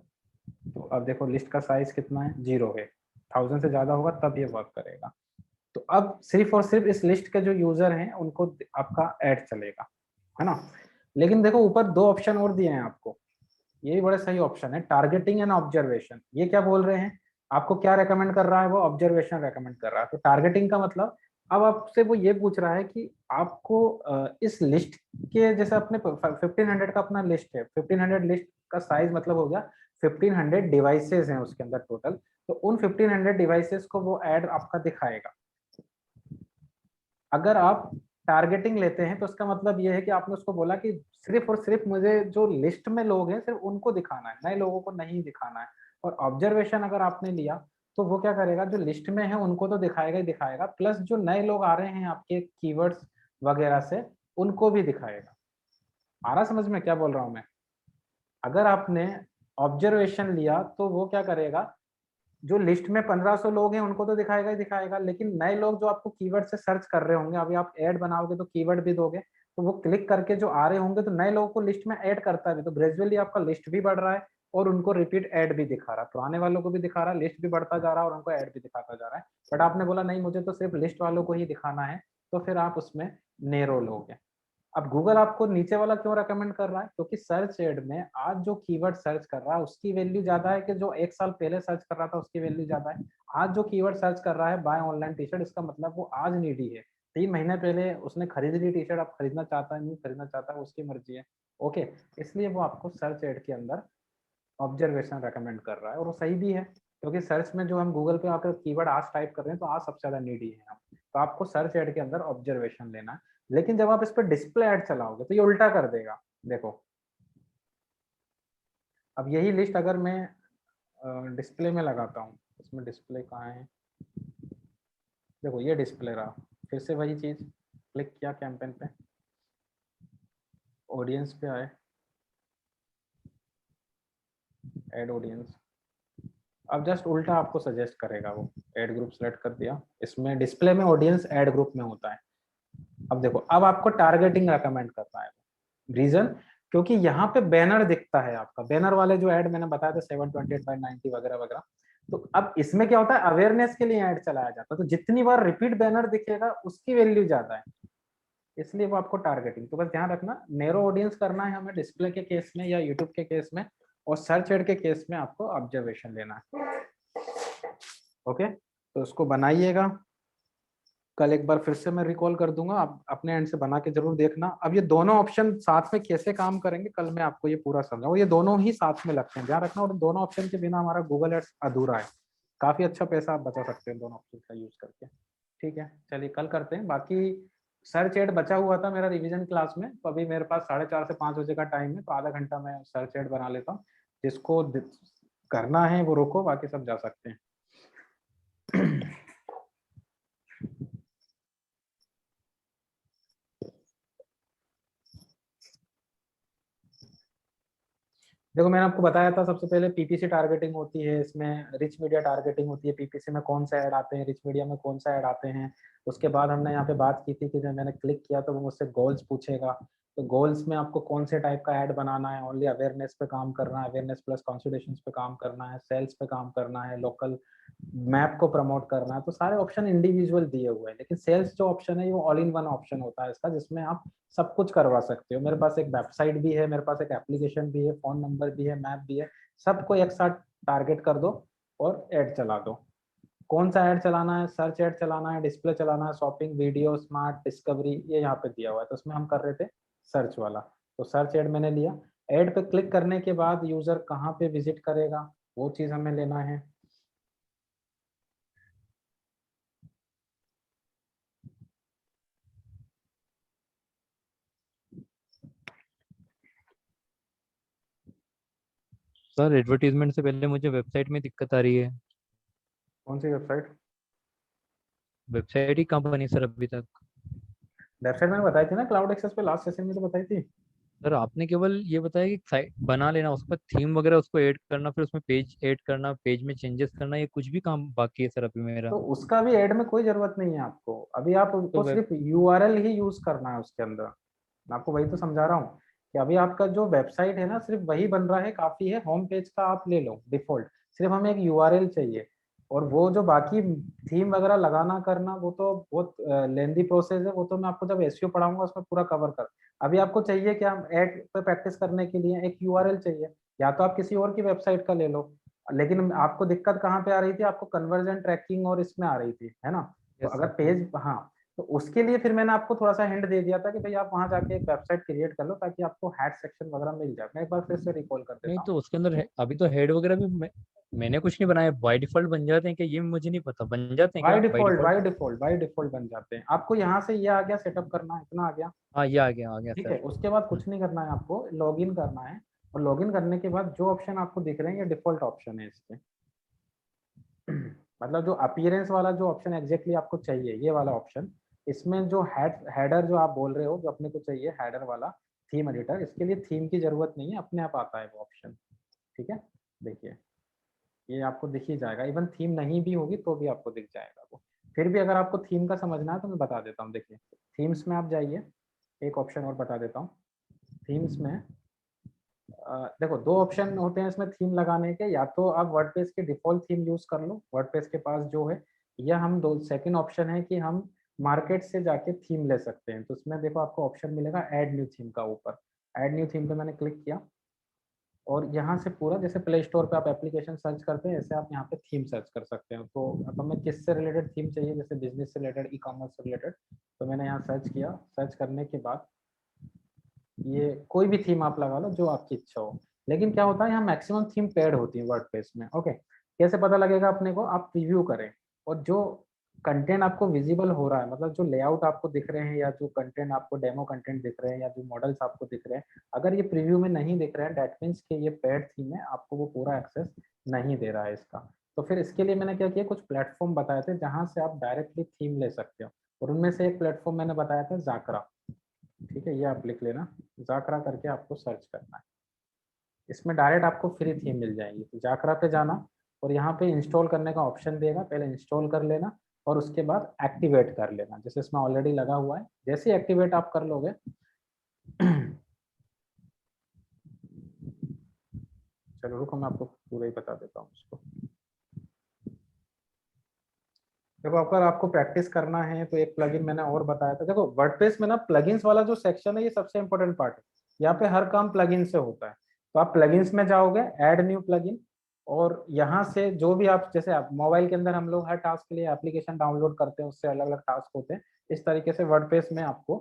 तो अब देखो लिस्ट का साइज कितना है, 0 है। 1000 से ज्यादा होगा तब ये वर्क करेगा। तो अब सिर्फ और सिर्फ इस लिस्ट के जो यूजर हैं उनको आपका ऐड चलेगा, है ना। लेकिन देखो ऊपर 2 ऑप्शन और दिए हैं आपको, ये भी बड़े सही ऑप्शन है, टारगेटिंग एंड ऑब्जर्वेशन। ये क्या बोल रहे हैं, आपको क्या रेकमेंड कर रहा है वो, ऑब्जर्वेशन रेकमेंड कर रहा है। तो टारगेटिंग का मतलब, अब आपसे वो ये पूछ रहा है कि आपको इस लिस्ट के, जैसे अपने 1500 का अपना लिस्ट है, 1500 लिस्ट का साइज मतलब हो गया 1500 डिवाइसेस हैं उसके अंदर टोटल। तो उन 1500 डिवाइसेस को वो ऐड आपका दिखाएगा। अगर आप टारगेटिंग लेते हैं तो उसका मतलब ये है कि आपने उसको बोला कि सिर्फ और सिर्फ मुझे जो लिस्ट में लोग हैं सिर्फ उनको दिखाना है, नए लोगों को नहीं दिखाना है। और ऑब्जर्वेशन अगर आपने लिया तो वो क्या करेगा, जो लिस्ट में है उनको तो दिखाएगा ही दिखाएगा, प्लस जो नए लोग आ रहे हैं आपके कीवर्ड्स वगैरह से उनको भी दिखाएगा। आ रहा समझ में क्या बोल रहा हूँ मैं? अगर आपने ऑब्जर्वेशन लिया तो वो क्या करेगा, जो लिस्ट में 1500 लोग हैं उनको तो दिखाएगा ही दिखाएगा, लेकिन नए लोग जो आपको कीवर्ड से सर्च कर रहे होंगे, अभी आप ऐड बनाओगे तो कीवर्ड भी दोगे, तो वो क्लिक करके जो आ रहे होंगे तो नए लोगों को लिस्ट में ऐड करता है, तो ग्रेजुअली आपका लिस्ट भी बढ़ रहा है और उनको रिपीट ऐड भी दिखा रहा है, पुराने वालों को भी दिखा रहा है, लिस्ट भी बढ़ता जा रहा है और उनको ऐड भी दिखाता जा रहा है। बट आपने बोला नहीं मुझे तो सिर्फ लिस्ट वालों को ही दिखाना है, तो फिर आप उसमें नेरो लोगे। अब गूगल आपको नीचे वाला क्यों रेकमेंड कर रहा है? क्योंकि सर्च एड में आज जो कीवर्ड सर्च कर रहा है उसकी वैल्यू ज्यादा है कि जो एक साल पहले सर्च कर रहा था उसकी वैल्यू ज्यादा है। आज जो कीवर्ड सर्च कर रहा है बाय ऑनलाइन टी शर्ट, इसका मतलब वो आज नीडी है। 3 महीने पहले उसने खरीद ली टी शर्ट, अब खरीदना चाहता है नहीं खरीदना चाहता है उसकी मर्जी है। ओके, इसलिए वो आपको सर्च एड के अंदर ऑब्जर्वेशन रेकमेंड कर रहा है और वो सही भी है, क्योंकि सर्च में जो हम गूगल पे आकर कीवर्ड आज टाइप कर रहे हैं तो आज सबसे ज्यादा नीडी है हम, तो आपको सर्च एड के अंदर ऑब्जर्वेशन लेना है। लेकिन जब आप इस पर डिस्प्ले ऐड चलाओगे तो ये उल्टा कर देगा। देखो, अब यही लिस्ट अगर मैं डिस्प्ले में लगाता हूँ, इसमें डिस्प्ले कहाँ है, देखो ये डिस्प्ले रहा, फिर से वही चीज, क्लिक किया कैंपेन पे, ऑडियंस पे आए, ऐड ऑडियंस, अब जस्ट उल्टा आपको सजेस्ट करेगा वो, ऐड ग्रुप सेलेक्ट कर दिया, इसमें डिस्प्ले में ऑडियंस ऐड ग्रुप में होता है। अब देखो, अब आपको टारगेटिंग रेकमेंड करता है। रीजन, क्योंकि यहाँ पे बैनर दिखता है आपका, बैनर वाले जो ऐड मैंने बताया था 728/90 वगैरह वगैरह, तो अब इसमें क्या होता है, अवेयरनेस के लिए ऐड चलाया जाता है, तो जितनी बार रिपीट बैनर दिखेगा उसकी वैल्यू ज्यादा है, इसलिए वो आपको टारगेटिंग, तो बस ध्यान रखना नैरो ऑडियंस करना है हमें डिस्प्ले के केस में या यूट्यूब के केस में, और सर्च एड के केस में आपको ऑब्जर्वेशन लेना है। ओके, तो उसको बनाइएगा, कल एक बार फिर से मैं रिकॉल कर दूंगा, आप अपने एंड से बना के जरूर देखना। अब ये दोनों ऑप्शन साथ में कैसे काम करेंगे कल मैं आपको ये पूरा समझाऊंगा, ये दोनों ही साथ में लगते हैं, ध्यान रखना, और दोनों ऑप्शन के बिना हमारा गूगल एड्स अधूरा है। काफी अच्छा पैसा आप बचा सकते हैं दोनों ऑप्शन का यूज करके। ठीक है, चलिए कल करते हैं। बाकी सर्च एड बचा हुआ था मेरा रिवीजन क्लास में, तो अभी मेरे पास 4:30 से 5 बजे का टाइम है, तो आधा घंटा मैं सर्च एड बना लेता हूँ, जिसको करना है वो रोको, बाकी सब जा सकते हैं। देखो मैंने आपको बताया था सबसे पहले पीपीसी टारगेटिंग होती है, इसमें रिच मीडिया टारगेटिंग होती है, पीपीसी में कौन सा ऐड आते हैं, रिच मीडिया में कौन सा ऐड आते हैं। उसके बाद हमने यहाँ पे बात की थी कि जब मैंने क्लिक किया तो वो मुझसे गोल्स पूछेगा, तो गोल्स में आपको कौन से टाइप का ऐड बनाना है, ओनली अवेयरनेस पे काम करना है, अवेयरनेस प्लस कंसल्टेशंस पे काम करना है, सेल्स पे काम करना है, लोकल मैप को प्रमोट करना है, तो सारे ऑप्शन इंडिविजुअल दिए हुए हैं। लेकिन सेल्स जो ऑप्शन है वो ऑल इन वन ऑप्शन होता है इसका, जिसमें आप सब कुछ करवा सकते हो। मेरे पास एक वेबसाइट भी है, मेरे पास एक एप्लीकेशन भी है, फोन नंबर भी है, मैप भी है, सबको एक साथ टारगेट कर दो और ऐड चला दो। कौन सा ऐड चलाना है, सर्च ऐड चलाना है, डिस्प्ले चलाना है, शॉपिंग, वीडियो, स्मार्ट, डिस्कवरी, ये यहाँ पे दिया हुआ है, तो उसमें हम कर रहे थे सर्च वाला, तो सर्च ऐड मैंने लिया। ऐड पे क्लिक करने के बाद यूजर कहाँ पे विजिट करेगा वो चीज हमें लेना है। सर एडवर्टीजमेंट से पहले मुझे वेबसाइट में दिक्कत आ रही है। कौन सी वेबसाइट? वेबसाइट ही कहाँ बनी सर अभी तक? वेबसाइट मैंने बताई थी ना, क्लाउड एक्सेस पे लास्ट सेशन में तो बताई थी। सर आपने केवल ये बताया कि साइट बना लेना, उसके बाद थीम वगैरह उसको ऐड करना, फिर उसमें पेज ऐड करना, पेज में चेंजेस करना, ये कुछ भी काम बाकी है सर अभी मेरा। तो उसका भी ऐड में कोई जरूरत नहीं है आपको, अभी आप तो उनको वेब सिर्फ यूआरएल ही यूज करना है उसके अंदर। मैं आपको वही तो समझा रहा हूँ कि अभी आपका जो वेबसाइट है ना सिर्फ वही बन रहा है, काफी है, होम पेज का आप ले लो डिफॉल्ट, सिर्फ हमें एक यूआरएल चाहिए। और वो जो बाकी थीम वगैरह लगाना करना वो तो बहुत लेंदी प्रोसेस है, वो तो मैं आपको जब एसईओ पढ़ाऊंगा उसमें पूरा कवर कर। अभी आपको चाहिए क्या, ऐड पे प्रैक्टिस करने के लिए एक यूआरएल चाहिए, या तो आप किसी और की वेबसाइट का ले लो। लेकिन आपको दिक्कत कहाँ पे आ रही थी, आपको कन्वर्जन ट्रैकिंग और इसमें आ रही थी, है ना? तो यस अगर सर। पेज, हाँ, तो उसके लिए फिर मैंने आपको थोड़ा सा हिंट दे दिया था कि भाई आप वहां जाके एक वेबसाइट क्रिएट कर लो ताकि आपको हैड सेक्शन वगैरह मिल जाए। मैं एक बार फिर से रिकॉल कर नहीं देता हूँ। तो उसके अंदर अभी तो हेड वगैरह भी मैंने कुछ नहीं बनाया, बाय डिफॉल्ट बन जाते हैं क्या, ये मुझे नहीं पता, बन जाते हैं बाय क्या by default default? By default by default बन जाते हैं। आपको यहाँ से ये आ गया, सेटअप करना इतना आ गया। हाँ ये आ गया ठीक सर। है, उसके बाद कुछ नहीं करना है आपको, लॉगिन करना है। और लॉगिन करने के बाद जो ऑप्शन आपको दिख रहे हैं ये डिफॉल्ट ऑप्शन है इसके। मतलब जो अपीयरेंस वाला जो ऑप्शन एग्जैक्टली आपको चाहिए, ये वाला ऑप्शन, इसमें जो हेडर जो आप बोल रहे हो, जो अपने को चाहिए हेडर वाला थीम एडिटर, इसके लिए थीम की जरूरत नहीं है, अपने आप आता है वो ऑप्शन। ठीक है, देखिए ये आपको दिख ही जाएगा, इवन थीम नहीं भी होगी तो भी आपको दिख जाएगा वो। फिर भी अगर आपको थीम का समझना है तो मैं बता देता हूँ। देखिए थीम्स में आप जाइए, एक ऑप्शन और बता देता हूँ। थीम्स में देखो दो ऑप्शन होते हैं इसमें थीम लगाने के, या तो आप वर्डप्रेस के डिफॉल्ट थीम यूज कर लो, वर्डप्रेस के पास जो है, या हम दो सेकंड ऑप्शन है कि हम मार्केट से जाके थीम ले सकते हैं। तो इसमें देखो आपको ऑप्शन मिलेगा ऐड न्यू थीम का, ऊपर ऐड न्यू थीम पे मैंने क्लिक किया, और यहाँ से पूरा जैसे प्ले स्टोर पे आप एप्लीकेशन सर्च करते हैं, ऐसे आप यहाँ पे थीम सर्च कर सकते हैं। तो अब हमें किससे रिलेटेड थीम चाहिए, जैसे बिजनेस से रिलेटेड, ई कॉमर्स से रिलेटेड, तो मैंने यहाँ सर्च किया। सर्च करने के बाद ये कोई भी थीम आप लगा लो जो आपकी इच्छा हो। लेकिन क्या होता है, यहाँ मैक्सिमम थीम पेड होती है वर्डप्रेस में। ओके, कैसे पता लगेगा अपने को, आप प्रीव्यू करें, और जो कंटेंट आपको विजिबल हो रहा है, मतलब जो लेआउट आपको दिख रहे हैं, या जो कंटेंट आपको डेमो कंटेंट दिख रहे हैं, या जो मॉडल्स आपको दिख रहे हैं, अगर ये प्रीव्यू में नहीं दिख रहे हैं, दैट मीन्स कि ये पेड थीम है, आपको वो पूरा एक्सेस नहीं दे रहा है इसका। तो फिर इसके लिए मैंने क्या किया, कुछ प्लेटफॉर्म बताए थे जहां से आप डायरेक्टली थीम ले सकते हो, और उनमें से एक प्लेटफॉर्म मैंने बताया था जाकरा। ठीक है, ये आप लिख लेना, जाकरा करके आपको सर्च करना है। इसमें डायरेक्ट आपको फ्री थीम मिल जाएगी। तो जाकरा पे जाना, और यहाँ पे इंस्टॉल करने का ऑप्शन देगा, पहले इंस्टॉल कर लेना, और उसके बाद एक्टिवेट कर लेना। जैसे इसमें ऑलरेडी लगा हुआ है, जैसे ही एक्टिवेट आप कर लोगे चलो रुको, मैं आपको पूरा ही बता देता हूँ उसको। देखो अगर आपको प्रैक्टिस करना है तो एक प्लगइन मैंने और बताया था। देखो वर्डप्रेस में ना प्लगइन्स वाला जो सेक्शन है, ये सबसे इंपॉर्टेंट पार्ट है। यहाँ पे हर काम प्लगइन से होता है। तो आप प्लगइन्स में जाओगे, ऐड न्यू प्लगइन, और यहाँ से जो भी आप, जैसे आप मोबाइल के अंदर हम लोग हर टास्क के लिए एप्लीकेशन डाउनलोड करते हैं, उससे अलग अलग टास्क होते हैं, इस तरीके से वर्डप्रेस में आपको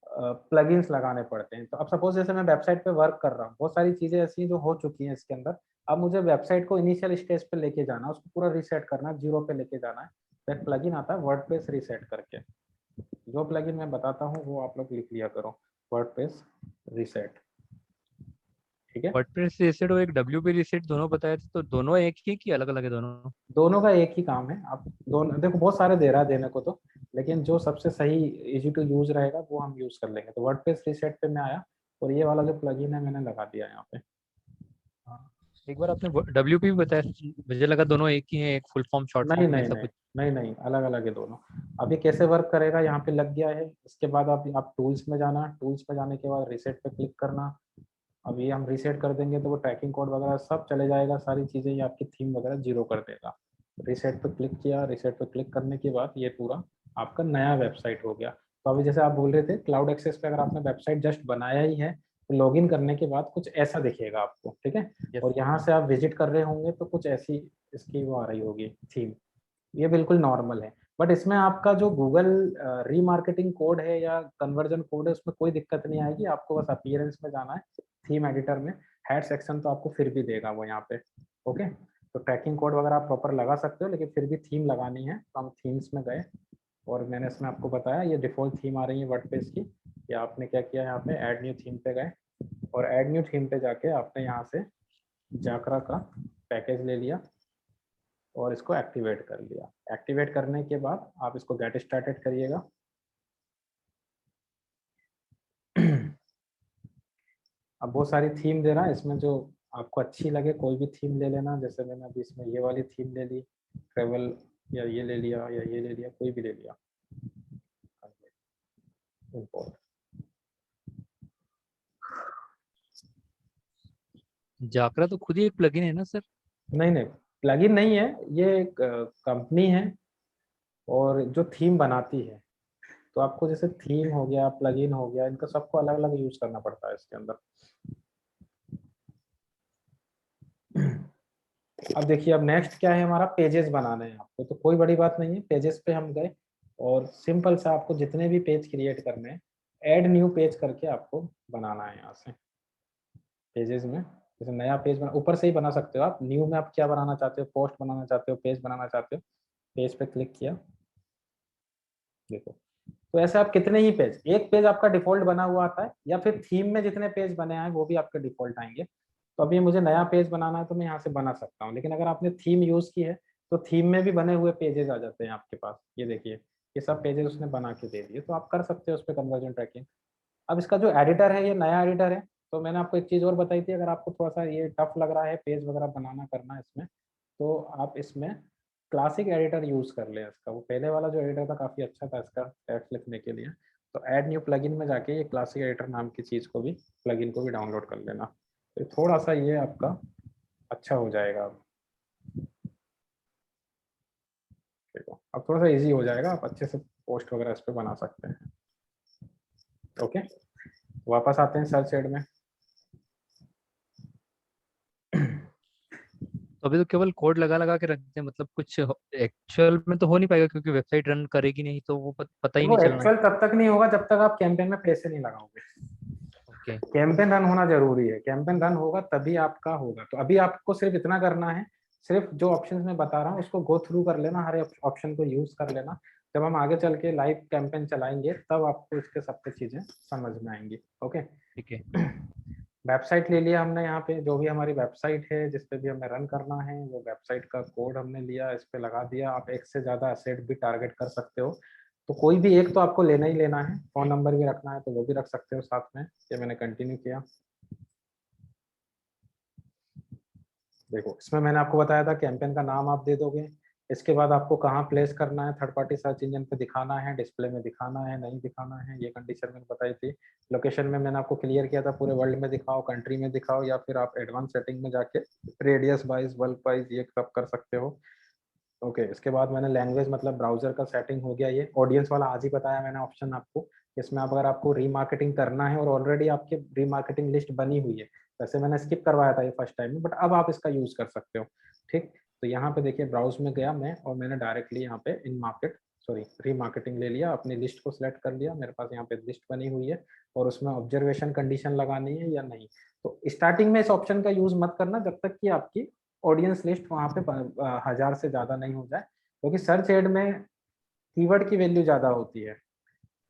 प्लगइन्स लगाने पड़ते हैं। तो अब सपोज जैसे मैं वेबसाइट पे वर्क कर रहा हूँ, बहुत सारी चीजें ऐसी जो हो चुकी हैं इसके अंदर, अब मुझे वेबसाइट को इनिशियल स्टेज पे लेके जाना है, उसको पूरा रीसेट करना, जीरो पे लेके जाना है। तो एक प्लगइन आता है वर्डप्रेस रीसेट करके, जो प्लगइन मैं बताता हूँ वो आप लोग लिख लिया करो, वर्डप्रेस रीसेट। ठीक है, वर्डप्रेस रीसेट और एक डब्ल्यूपी रीसेट दोनों बताए थे, तो दोनों एक ही कि अलग अलग है दोनों? दोनों का एक ही काम है। आप दोनों देखो, बहुत सारे दे रहा है देने को तो, लेकिन जो सबसे सही इजी टू यूज रहेगा वो हम यूज कर लेंगे। तो वर्डप्रेस रीसेट पे मैं आया, और ये वाला जो प्लगइन है मैंने लगा दिया यहाँ पे। हाँ। एक बार आपने डब्ल्यूपी भी बताया, मुझे लगा दोनों एक ही है, एक फुल फॉर्म शॉर्ट नहीं फॉर्म नहीं ऐसा नहीं, कुछ। नहीं नहीं, अलग अलग है दोनों। अभी कैसे वर्क करेगा, यहाँ पे लग गया है। इसके बाद आप टूल्स में जाना, टूल्स में जाने के बाद रीसेट पे क्लिक करना। अभी हम रीसेट कर देंगे तो वो ट्रैकिंग कोड वगैरह सब चले जाएगा, सारी चीजें, ये आपकी थीम वगैरह जीरो कर देगा। रीसेट पे क्लिक किया, रीसेट पे क्लिक करने के बाद ये पूरा आपका नया वेबसाइट हो गया। तो अभी जैसे आप बोल रहे थे क्लाउड एक्सेस पे, अगर आपने वेबसाइट जस्ट बनाया ही है, तो लॉगिन करने के बाद कुछ ऐसा दिखेगा आपको। ठीक है, यस। और यहाँ से आप विजिट कर रहे होंगे तो कुछ ऐसी इसकी वो आ रही होगी थीम। ये बिल्कुल नॉर्मल है। बट इसमें आपका जो गूगल रीमार्केटिंग कोड है या कन्वर्जन कोड है, उसमें कोई दिक्कत नहीं आएगी। आपको बस अपीयरेंस में जाना है, थीम एडिटर में, हेड सेक्शन तो आपको फिर भी देगा वो यहाँ पे। ओके, तो ट्रैकिंग कोड वगैरह आप प्रॉपर लगा सकते हो, लेकिन फिर भी थीम लगानी है। तो हम थीम्स में गए, और मैंने इसमें आपको बताया ये डिफॉल्ट थीम आ रही है वर्डप्रेस की। या आपने क्या किया, यहाँ पे ऐड न्यू थीम पे गए, और ऐड न्यू थीम पे जाके आपने यहाँ से जाकरा का पैकेज ले लिया, और इसको एक्टिवेट कर लिया। एक्टिवेट करने के बाद आप इसको गेट स्टार्टेड करिएगा। अब बहुत सारी थीम दे रहा है इसमें, जो आपको अच्छी लगे कोई भी थीम ले लेना। जैसे मैंने अभी इसमें ये वाली थीम ले ली, ट्रेवल, या ये ले लिया, या ये ले लिया, कोई भी ले लिया। Import। जाकरा तो खुद ही एक प्लगइन है ना सर? नहीं नहीं, प्लगइन नहीं है, ये एक कंपनी है, और जो थीम बनाती है। तो आपको जैसे थीम हो गया, प्लगइन हो गया, इनका सबको अलग अलग यूज करना पड़ता है इसके अंदर। अब देखिए, अब नेक्स्ट क्या है हमारा, पेजेस बनाने हैं आपको। तो कोई बड़ी बात नहीं है, पेजेस पे हम गए, और सिंपल सा आपको जितने भी पेज क्रिएट करने हैं, ऐड न्यू पेज करके आपको बनाना है। यहाँ से पेजेस में, जैसे नया पेज बना, ऊपर से ही बना सकते हो आप। न्यू में आप क्या बनाना चाहते हो, पोस्ट बनाना चाहते हो, पेज बनाना चाहते हो, पेज पे क्लिक किया, देखो। तो ऐसे आप कितने ही पेज, एक पेज आपका डिफॉल्ट बना हुआ आता है, या फिर थीम में जितने पेज बने हैं वो भी आपके डिफॉल्ट आएंगे। तो अभी मुझे नया पेज बनाना है तो मैं यहाँ से बना सकता हूँ, लेकिन अगर आपने थीम यूज की है तो थीम में भी बने हुए पेजेस आ जाते हैं आपके पास। ये देखिए, ये सब पेजेस उसने बना के दे दिए, तो आप कर सकते हो उस पर कन्वर्जन ट्रैकिंग। अब इसका जो एडिटर है ये नया एडिटर है, तो मैंने आपको एक चीज़ और बताई थी, अगर आपको थोड़ा सा ये टफ लग रहा है पेज वगैरह बनाना करना इसमें, तो आप इसमें क्लासिक एडिटर यूज़ कर लें इसका। वो पहले वाला जो एडिटर था काफ़ी अच्छा था इसका टेक्स्ट लिखने के लिए। तो ऐड न्यू प्लगइन में जाके ये क्लासिक एडिटर नाम की चीज़ को भी, प्लगइन को भी डाउनलोड कर लेना। तो थोड़ा सा ये आपका अच्छा हो जाएगा। देखो अब थोड़ा सा इजी हो जाएगा, आप अच्छे से पोस्ट वगैरह इस पर बना सकते हैं। ओके, वापस आते हैं सर्च एड में। तो अभी तो केवल कोड लगा लगा के रखते हैं, मतलब कुछ एक्चुअल में तो हो नहीं पाएगा क्योंकि वेबसाइट रन करेगी नहीं, तो वो पता ही देखो नहीं चलना है। एक्चुअल तब तक नहीं होगा जब तक आप कैंपेन में पैसे नहीं लगाओगे। ओके। कैंपेन रन होना जरूरी है, कैंपेन रन होगा तभी आपका होगा। तो अभी आपको सिर्फ इतना करना है, सिर्फ जो ऑप्शंस मैं बता रहा हूँ उसको गो थ्रू कर लेना, हर ऑप्शन को यूज कर लेना। जब हम आगे चल के लाइव कैंपेन चलाएंगे तब आपको इसके सब कुछ चीजें समझ में आएंगी। ओके, ठीक है। वेबसाइट ले लिया हमने, यहाँ पे जो भी हमारी वेबसाइट है जिस पे भी हमें रन करना है वो वेबसाइट का कोड हमने लिया, इस पे लगा दिया। आप एक से ज्यादा एसेट भी टारगेट कर सकते हो, तो कोई भी एक तो आपको लेना ही लेना है। फोन नंबर भी रखना है तो वो भी रख सकते हो साथ में। ये मैंने कंटिन्यू किया। देखो इसमें मैंने आपको बताया था कैंपेन का नाम आप दे दोगे, इसके बाद आपको कहाँ प्लेस करना है, थर्ड पार्टी सर्च इंजन पे दिखाना है, डिस्प्ले में दिखाना है, नहीं दिखाना है, ये कंडीशन मैंने बताई थी। लोकेशन में मैंने आपको क्लियर किया था, पूरे वर्ल्ड में दिखाओ, कंट्री में दिखाओ, या फिर आप एडवांस सेटिंग में जाके रेडियस वाइज, बल्क वाइज ये सब कर सकते हो। ओके, इसके बाद मैंने लैंग्वेज मतलब ब्राउजर का सेटिंग हो गया। ये ऑडियंस वाला आज ही बताया मैंने ऑप्शन आपको। इसमें आप अगर आपको रीमार्केटिंग करना है और ऑलरेडी आपके रीमार्केटिंग लिस्ट बनी हुई है, वैसे मैंने स्किप करवाया था ये फर्स्ट टाइम में, बट अब आप इसका यूज कर सकते हो। ठीक, तो यहाँ पे देखिए ब्राउज में गया मैं और मैंने डायरेक्टली यहाँ पे इन मार्केट सॉरी रीमार्केटिंग ले लिया, अपनी लिस्ट को सिलेक्ट कर लिया। मेरे पास यहाँ पे लिस्ट बनी हुई है और उसमें ऑब्जर्वेशन कंडीशन लगानी है या नहीं। तो स्टार्टिंग में इस ऑप्शन का यूज मत करना जब तक कि आपकी ऑडियंस लिस्ट वहां पे 1000 से ज्यादा नहीं हो जाए, क्योंकि सर्च एड में कीवर्ड की वैल्यू ज्यादा होती है।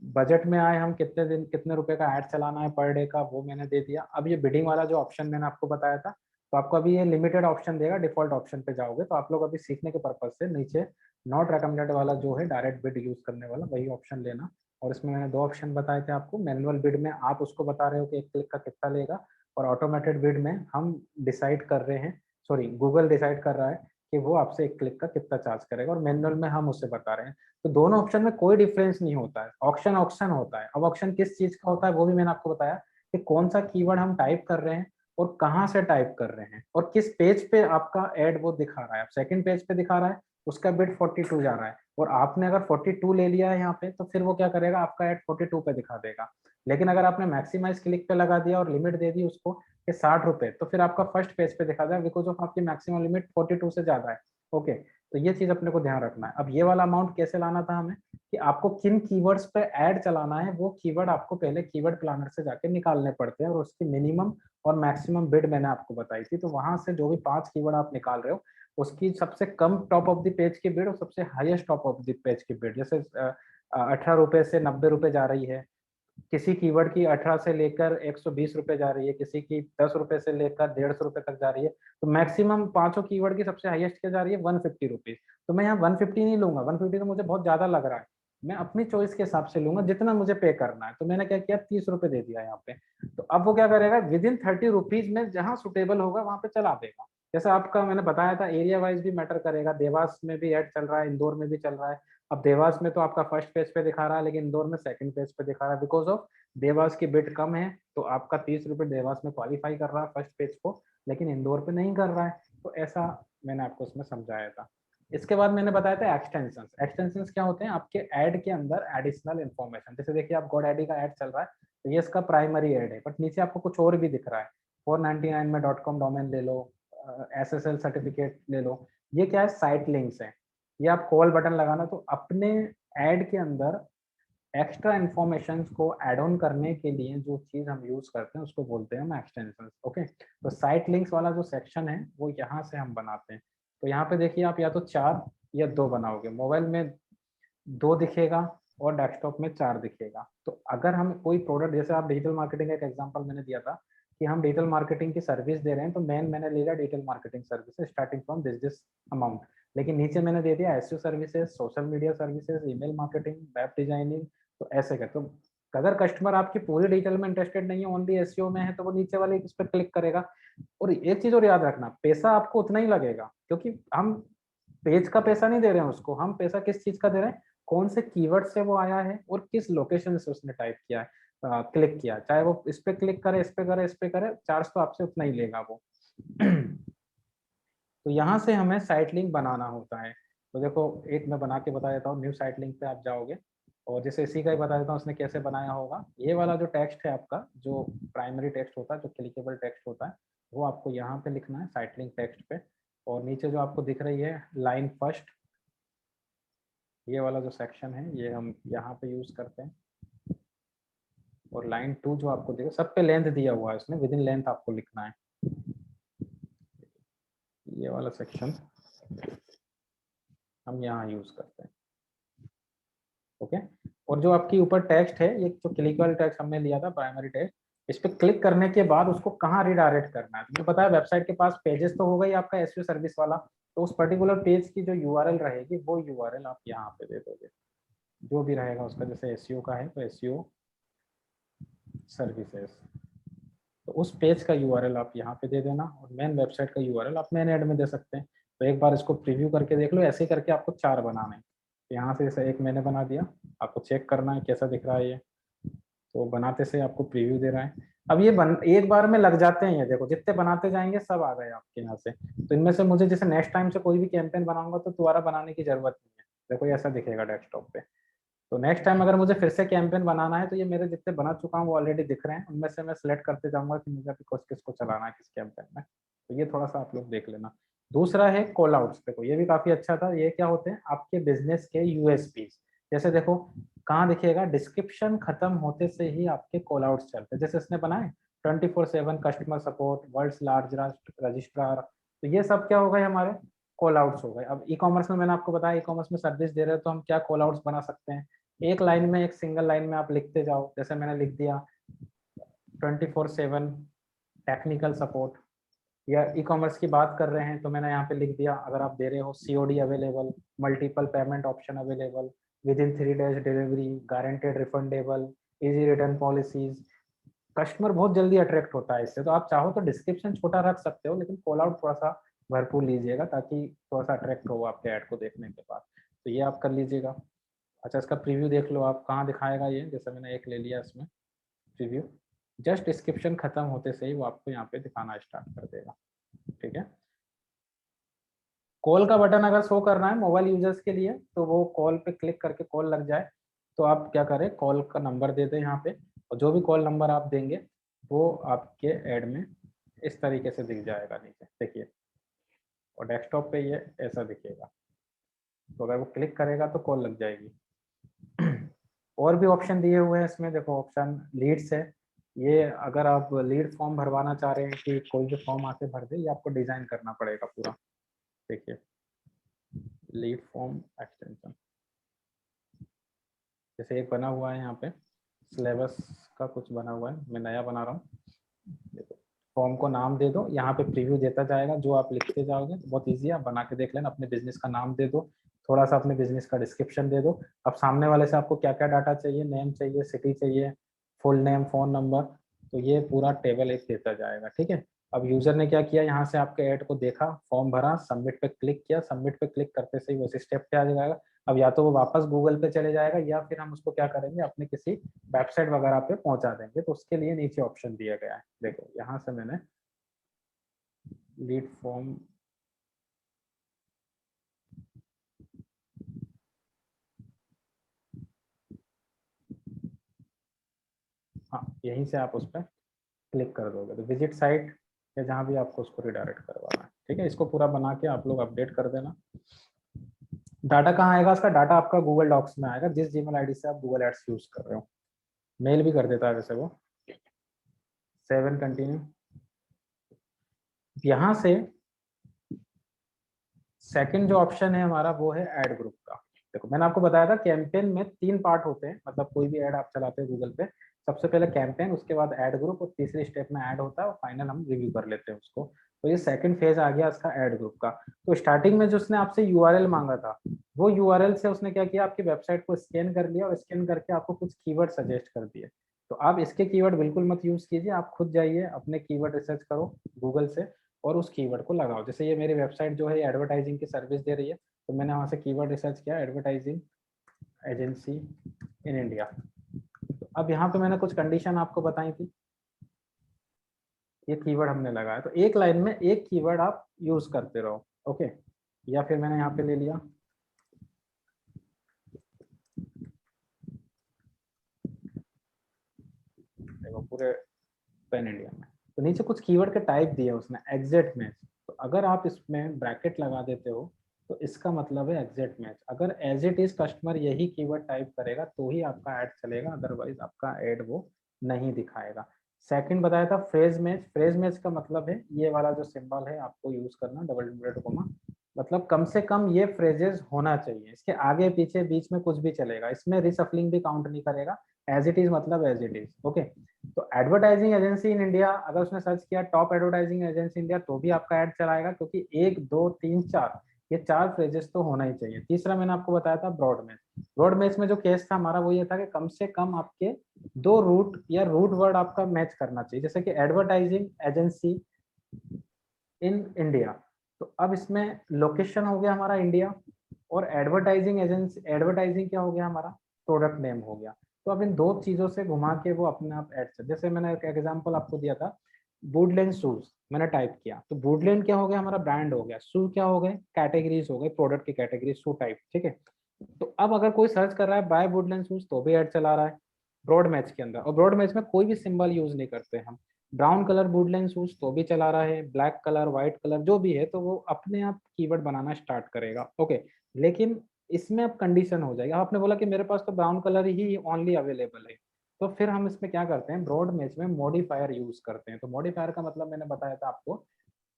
बजट में आए हम कितने दिन कितने रुपए का ऐड चलाना है पर डे का, वो मैंने दे दिया। अब ये बिडिंग वाला जो ऑप्शन मैंने आपको बताया था, तो आपको अभी ये लिमिटेड ऑप्शन देगा। डिफॉल्ट ऑप्शन पे जाओगे तो आप लोग अभी सीखने के पर्पज से नीचे नॉट रेकमेंडेड वाला जो है डायरेक्ट बिड यूज करने वाला वही ऑप्शन लेना। और इसमें मैंने दो ऑप्शन बताए थे आपको। मैनुअल बिड में आप उसको बता रहे हो कि एक क्लिक का कितना लेगा, और ऑटोमेटेड बिड में हम डिसाइड कर रहे हैं, सॉरी गूगल डिसाइड कर रहा है कि वो आपसे एक क्लिक का कितना चार्ज करेगा, और मैनुअल में हम उसे बता रहे हैं। तो दोनों ऑप्शन में कोई डिफरेंस नहीं होता है, ऑप्शन ऑप्शन होता है। अब ऑप्शन किस चीज का होता है वो भी मैंने आपको बताया कि कौन सा कीवर्ड हम टाइप कर रहे हैं और कहाँ से टाइप कर रहे हैं और किस पेज पे आपका एड वो दिखा रहा है। सेकंड पेज पे दिखा रहा है, उसका बिड 42 जा रहा है, और आपने अगर 42 ले लिया है यहाँ पे, तो फिर वो क्या करेगा, आपका एड 42 पे दिखा देगा। लेकिन अगर आपने मैक्सिमाइज क्लिक पे लगा दिया और लिमिट दे दी उसको कि 60 रुपए, तो फिर आपका फर्स्ट पेज पे दिखा देगा, बिकॉज ऑफ आपकी मैक्सिमम लिमिट 42 से ज्यादा है। ओके, तो ये चीज अपने को ध्यान रखना है। अब ये वाला अमाउंट कैसे लाना था हमें, कि आपको किन कीवर्ड्स पे ऐड चलाना है, वो कीवर्ड आपको पहले कीवर्ड प्लानर से जाके निकालने पड़ते हैं, और उसकी मिनिमम और मैक्सिमम बिड मैंने आपको बताई थी। तो वहां से जो भी 5 कीवर्ड आप निकाल रहे हो, उसकी सबसे कम टॉप ऑफ द पेज की बिड और सबसे highest top of the page की बिड, जैसे 18 रुपए से 90 रुपए जा रही है, किसी कीवर्ड की 18 से लेकर 120 रुपए जा रही है, किसी की 10 रुपए से लेकर 150 रुपए तक जा रही है। तो मैक्सिमम पांचों कीवर्ड की सबसे हाईएस्ट क्या जा रही है, 150 रुपीज। तो मैं यहाँ 150 नहीं लूंगा, 150 तो मुझे बहुत ज्यादा लग रहा है। मैं अपनी चॉइस के हिसाब से लूंगा जितना मुझे पे करना है। तो मैंने क्या किया, 30 रुपए दे दिया यहाँ पे। तो अब वो क्या करेगा, विद इन 30 रुपीज में जहां सुटेबल होगा वहां पे चला देगा। जैसे आपका मैंने बताया था एरिया वाइज भी मैटर करेगा, देवास में भी ऐड चल रहा है, इंदौर में भी चल रहा है। अब देवास में तो आपका फर्स्ट पेज पे दिखा रहा है, लेकिन इंदौर में सेकंड पेज पे दिखा रहा है, बिकॉज ऑफ देवास की बिड कम है। तो आपका 30 रुपए देवास में क्वालिफाई कर रहा है फर्स्ट पेज को, लेकिन इंदौर पे नहीं कर रहा है। तो ऐसा मैंने आपको इसमें समझाया था। इसके बाद मैंने बताया था एक्सटेंशन। एक्सटेंशन क्या होते हैं, आपके ऐड के अंदर एडिशनल इन्फॉर्मेशन। जैसे देखिए आप GoDaddy का ऐड चल रहा है, तो ये इसका प्राइमरी ऐड है, बट नीचे आपको कुछ और भी दिख रहा है। 499 में .com डोमेन ले लो, SSL सर्टिफिकेट ले लो। ये क्या है, साइट लिंक्स है। ये आप कॉल बटन लगाना, तो अपने ऐड के अंदर एक्स्ट्रा इन्फॉर्मेशन को ऐड ऑन करने के लिए जो चीज हम यूज करते हैं उसको बोलते हैं हम एक्सटेंशन। ओके, तो साइट लिंक्स वाला जो सेक्शन है वो यहाँ से हम बनाते हैं। तो यहाँ पे देखिए आप या तो 4 या 2 बनाओगे, मोबाइल में 2 दिखेगा और डेस्कटॉप में 4 दिखेगा। तो अगर हम कोई प्रोडक्ट, जैसे आप डिजिटल मार्केटिंग का एक एग्जांपल मैंने दिया था कि हम डिजिटल मार्केटिंग की सर्विस दे रहे हैं, तो मैंने ले लिया digital marketing service starting from this amount. लेकिन नीचे मैंने दे दिया SEO services, social media services, email marketing, web designing. तो ऐसे कर, तो अगर कस्टमर आपकी पूरी डिटेल में इंटरेस्टेड नहीं है, ओनली एसईओ में है, तो वो नीचे वाले इस पर क्लिक करेगा। और एक चीज और याद रखना, पैसा आपको उतना ही लगेगा, क्योंकि हम पेज का पैसा नहीं दे रहे हैं उसको, हम पैसा किस चीज का दे रहे हैं, कौन से कीवर्ड से वो आया है और किस लोकेशन से उसने टाइप किया है, क्लिक किया, चाहे वो इस पे क्लिक करे, इस पे करे, इस पे करे, चार्ज तो आपसे उतना ही लेगा वो। तो यहाँ से हमें साइट लिंक बनाना होता है। तो देखो एक मैं बना के बता देता हूँ, न्यू साइट लिंक पे आप जाओगे और जैसे इसी का ही बता देता हूँ उसने कैसे बनाया होगा। ये वाला जो टेक्स्ट है आपका, जो प्राइमरी टेक्स्ट होता है, जो क्लिकेबल टेक्स्ट होता है, वो आपको यहाँ पे लिखना है साइट लिंक टेक्स्ट पे। और नीचे जो आपको दिख रही है लाइन फर्स्ट, ये वाला जो सेक्शन है ये हम यहाँ पे यूज करते हैं। और लाइन 2 जो आपको दिखे, सब पे लेंथ दिया हुआ है उसने, विद इन लेंथ आपको लिखना है, ये वाला सेक्शन हम यहाँ यूज करते हैं। ओके। और जो आपकी ऊपर टेक्स्ट है, ये जो क्लिकबल टेक्स्ट हमने लिया था प्राइमरी टेक्स्ट, इस पे क्लिक करने के बाद उसको कहाँ रिडायरेक्ट करना है। तुम्हें पता है वेबसाइट के पास पेजेस तो होगा ही आपका एसईओ सर्विस वाला, तो उस पर्टिकुलर पेज की जो यूआरएल रहेगी वो यूआरएल आप यहाँ पे दे दोगे, जो भी रहेगा उसका। जैसे एसईओ का है तो एसईओ सर्विसेज, तो उस पेज का यूआरएल आप यहाँ पे दे देना, और मेन वेबसाइट का यूआरएल आप मेन ऐड में दे सकते हैं। तो एक बार इसको प्रीव्यू करके देख लो, ऐसे ही करके आपको 4 बनाने हैं। तो यहाँ से जैसे एक मैंने बना दिया, आपको चेक करना है कैसा दिख रहा है ये। तो बनाते से आपको प्रीव्यू दे रहा है। अब ये एक बार में लग जाते हैं, ये देखो जितने बनाते जाएंगे सब आ गए आपके यहाँ से। तो इनमें से मुझे जैसे नेक्स्ट टाइम से कोई भी कैंपेन बनाऊंगा तो दोबारा बनाने की जरूरत नहीं है। देखो ये ऐसा दिखेगा डेस्कटॉप पे। तो नेक्स्ट टाइम अगर मुझे फिर से कैंपेन बनाना है तो ये मेरे जितने बना चुका हूँ वो ऑलरेडी दिख रहे हैं, उनमें से मैं सिलेक्ट करते जाऊंगा कि मुझे अभी किसको चलाना है किस कैंपेन में। तो ये थोड़ा सा आप लोग देख लेना। दूसरा है कॉल आउट्स। देखो ये भी काफी अच्छा था। ये क्या होते हैं, आपके बिजनेस के यूएसपीज। जैसे देखो कहाँ दिखेगा, डिस्क्रिप्शन खत्म होते से ही आपके कॉल आउट्स चलते हैं। जैसे इसने बनाए 24/7 customer support, world's largest registrar, तो ये सब क्या हो गए हमारे कॉल आउट्स हो गए। अब ई कॉमर्स में मैंने आपको बताया, ई कॉमर्स में सर्विस दे रहे हो तो हम क्या कॉल आउट्स बना सकते हैं, एक लाइन में, एक सिंगल लाइन में आप लिखते जाओ। जैसे मैंने लिख दिया 24/7 टेक्निकल सपोर्ट, या ई कॉमर्स की बात कर रहे हैं तो मैंने यहाँ पे लिख दिया, अगर आप दे रहे हो COD available, multiple payment option available, with in 3 days delivery, guaranteed refundable, easy return policies. Customer बहुत जल्दी अट्रैक्ट होता है इससे। तो आप चाहो तो डिस्क्रिप्शन छोटा रख सकते हो, लेकिन कॉल आउट थोड़ा सा भरपूर लीजिएगा ताकि थोड़ा सा अट्रैक्ट हो आपके ऐड को देखने के बाद। तो ये आप कर लीजिएगा। अच्छा इसका प्रीव्यू देख लो आप, कहाँ दिखाएगा ये, जैसे मैंने एक ले लिया इसमें प्रीव्यू, जस्ट डिस्क्रिप्शन खत्म होते से ही वो आपको यहाँ पे दिखाना स्टार्ट कर देगा। ठीक है। कॉल का बटन अगर शो करना है मोबाइल यूजर्स के लिए, तो वो कॉल पे क्लिक करके कॉल लग जाए, तो आप क्या करें, कॉल का नंबर दे दें यहाँ पे, और जो भी कॉल नंबर आप देंगे वो आपके ऐड में इस तरीके से दिख जाएगा नीचे, देखिए। और डेस्कटॉप पे ये ऐसा दिखेगा, तो अगर वो क्लिक करेगा तो कॉल लग जाएगी। और भी ऑप्शन दिए हुए हैं इसमें, देखो ऑप्शन लीड्स है। ये अगर आप लीड फॉर्म भरवाना चाह रहे हैं कि कोई भी फॉर्म आके भर दे, ये आपको डिजाइन करना पड़ेगा पूरा। देखिए लीड फॉर्म एक्सटेंशन, जैसे एक बना हुआ है यहाँ पे सिलेबस का कुछ बना हुआ है, मैं नया बना रहा हूँ। देखो फॉर्म को नाम दे दो, यहाँ पे प्रीव्यू देता जाएगा, जो आप लिखते जाओगे। बहुत ईजी है, आप बना के देख लेना। अपने बिजनेस का नाम दे दो, थोड़ा सा अपने बिजनेस का डिस्क्रिप्शन दे दो। अब सामने वाले से आपको क्या क्या डाटा चाहिए, नेम चाहिए, सिटी चाहिए, फुल नेम, फोन नंबर, तो ये पूरा टेबल एक देता जाएगा। ठीक है। अब यूजर ने क्या किया, यहाँ से आपके ऐड को देखा, फॉर्म भरा, सबमिट पे क्लिक किया, सबमिट पे क्लिक करते से ही उसी स्टेप पे आ जाएगा। अब या तो वो वापस गूगल पे चले जाएगा, या फिर हम उसको क्या करेंगे, अपने किसी वेबसाइट वगैरह पे पहुंचा देंगे। तो उसके लिए नीचे ऑप्शन दिया गया है, देखो यहाँ से मैंने लीड फॉर्म, हाँ यहीं से आप उस पर क्लिक कर दोगे तो विजिट साइट या जहाँ भी आपको उसको रिडायरेक्ट करवाना है। ठीक है। इसको पूरा बना के आप लोग अपडेट कर देना। डाटा कहाँ आएगा, उसका डाटा आपका गूगल डॉक्स में आएगा, जिस जीमेल आईडी से आप गूगल एड्स यूज कर रहे हो। मेल भी कर देता है वैसे वो। 7 कंटिन्यू। यहाँ से सेकंड जो ऑप्शन है हमारा वो है ऐड ग्रुप का। देखो मैंने आपको बताया था कैंपेन में 3 पार्ट होते हैं, मतलब कोई भी ऐड आप चलाते हैं गूगल पे, सबसे पहले कैंपेन, उसके बाद ऐड ग्रुप, और तीसरी स्टेप में ऐड होता है और फाइनल हम रिव्यू कर लेते हैं उसको। तो ये सेकंड फेज आ गया इसका ऐड ग्रुप का। तो स्टार्टिंग में जो उसने आपसे यूआरएल मांगा था, वो यूआरएल से उसने क्या किया, आपकी वेबसाइट को स्कैन कर लिया और स्कैन करके आपको कुछ कीवर्ड सजेस्ट कर दिए। तो आप इसके कीवर्ड बिल्कुल मत यूज कीजिए, आप खुद जाइए अपने कीवर्ड रिसर्च करो गूगल से और उस कीवर्ड को लगाओ। जैसे ये मेरी वेबसाइट जो है एडवर्टाइजिंग की सर्विस दे रही है, तो मैंने वहां से कीवर्ड रिसर्च किया एडवर्टाइजिंग एजेंसी इन इंडिया। तो अब यहाँ पे मैंने कुछ कंडीशन आपको बताई थी, ये कीवर्ड हमने लगाया, तो एक लाइन में एक कीवर्ड आप यूज करते रहो। ओके, या फिर मैंने यहाँ पे ले लिया देखो पूरे पैन इंडिया में, तो नीचे कुछ कीवर्ड के टाइप दिए उसने, एग्जैक्ट मैच। तो अगर आप इसमें ब्रैकेट लगा देते हो तो इसका मतलब है एग्जैक्ट मैच। अगर एज इट इज कस्टमर यही कीवर्ड टाइप करेगा तो ही आपका ऐड चलेगा, अदरवाइज आपका ऐड वो नहीं दिखाएगा। सेकंड बताया था फ्रेज मैच। फ्रेज मैच का मतलब है ये वाला जो सिंबल है आपको यूज करना, डबल इन्वर्टेड कोमा, मतलब कम से कम ये फ्रेजेस होना चाहिए, इसके आगे पीछे बीच में कुछ भी चलेगा, इसमें रिसफलिंग भी काउंट नहीं करेगा। एज इट इज मतलब एज इट इज। ओके, तो एडवर्टाइजिंग एजेंसी इन इंडिया अगर उसने सर्च किया टॉप एडवर्टाइजिंग एजेंसी इंडिया तो भी आपका ऐड चलाएगा, क्योंकि 1 2 3 4 ये 4 फ्रेजेस तो होना ही चाहिए। तीसरा मैंने आपको बताया था ब्रॉड मैच। ब्रॉड मैच में जो केस था हमारा वो ये था कि कम से कम आपके 2 रूट या रूट वर्ड आपका मैच करना चाहिए, जैसे कि एडवर्टाइजिंग एजेंसी इन इंडिया। तो अब इसमें लोकेशन हो गया हमारा इंडिया, और एडवर्टाइजिंग एजेंसी, एडवर्टाइजिंग क्या हो गया हमारा, प्रोडक्ट नेम हो गया। तो अब इन दो चीजों से घुमा के वो अपने आप ऐड, जैसे मैंने एक एग्जांपल आपको दिया था वुडलैंड शूज, मैंने टाइप किया तो वुडलैंड क्या हो गया हमारा, ब्रांड हो गया, शू क्या हो गए, कैटेगरीज हो गए, प्रोडक्ट की कैटेगरी शू टाइप, ठीक है। तो अब अगर कोई सर्च कर रहा है बाय वुडलैंड शूज तो भी ऐड चला रहा है ब्रॉड मैच के अंदर, और ब्रॉड मैच में कोई भी सिंबल यूज नहीं करते हम। ब्राउन कलर वुडलैंड शूज तो भी चला रहा है, ब्लैक कलर, व्हाइट कलर जो भी है, तो वो अपने आप कीवर्ड बनाना स्टार्ट करेगा। ओके, लेकिन इसमें अब कंडीशन हो जाएगी, आपने बोला कि मेरे पास तो ब्राउन कलर ही ओनली अवेलेबल है, तो फिर हम इसमें क्या करते हैं, ब्रॉड मैच में मॉडिफायर यूज करते हैं। तो मॉडिफायर का मतलब मैंने बताया था आपको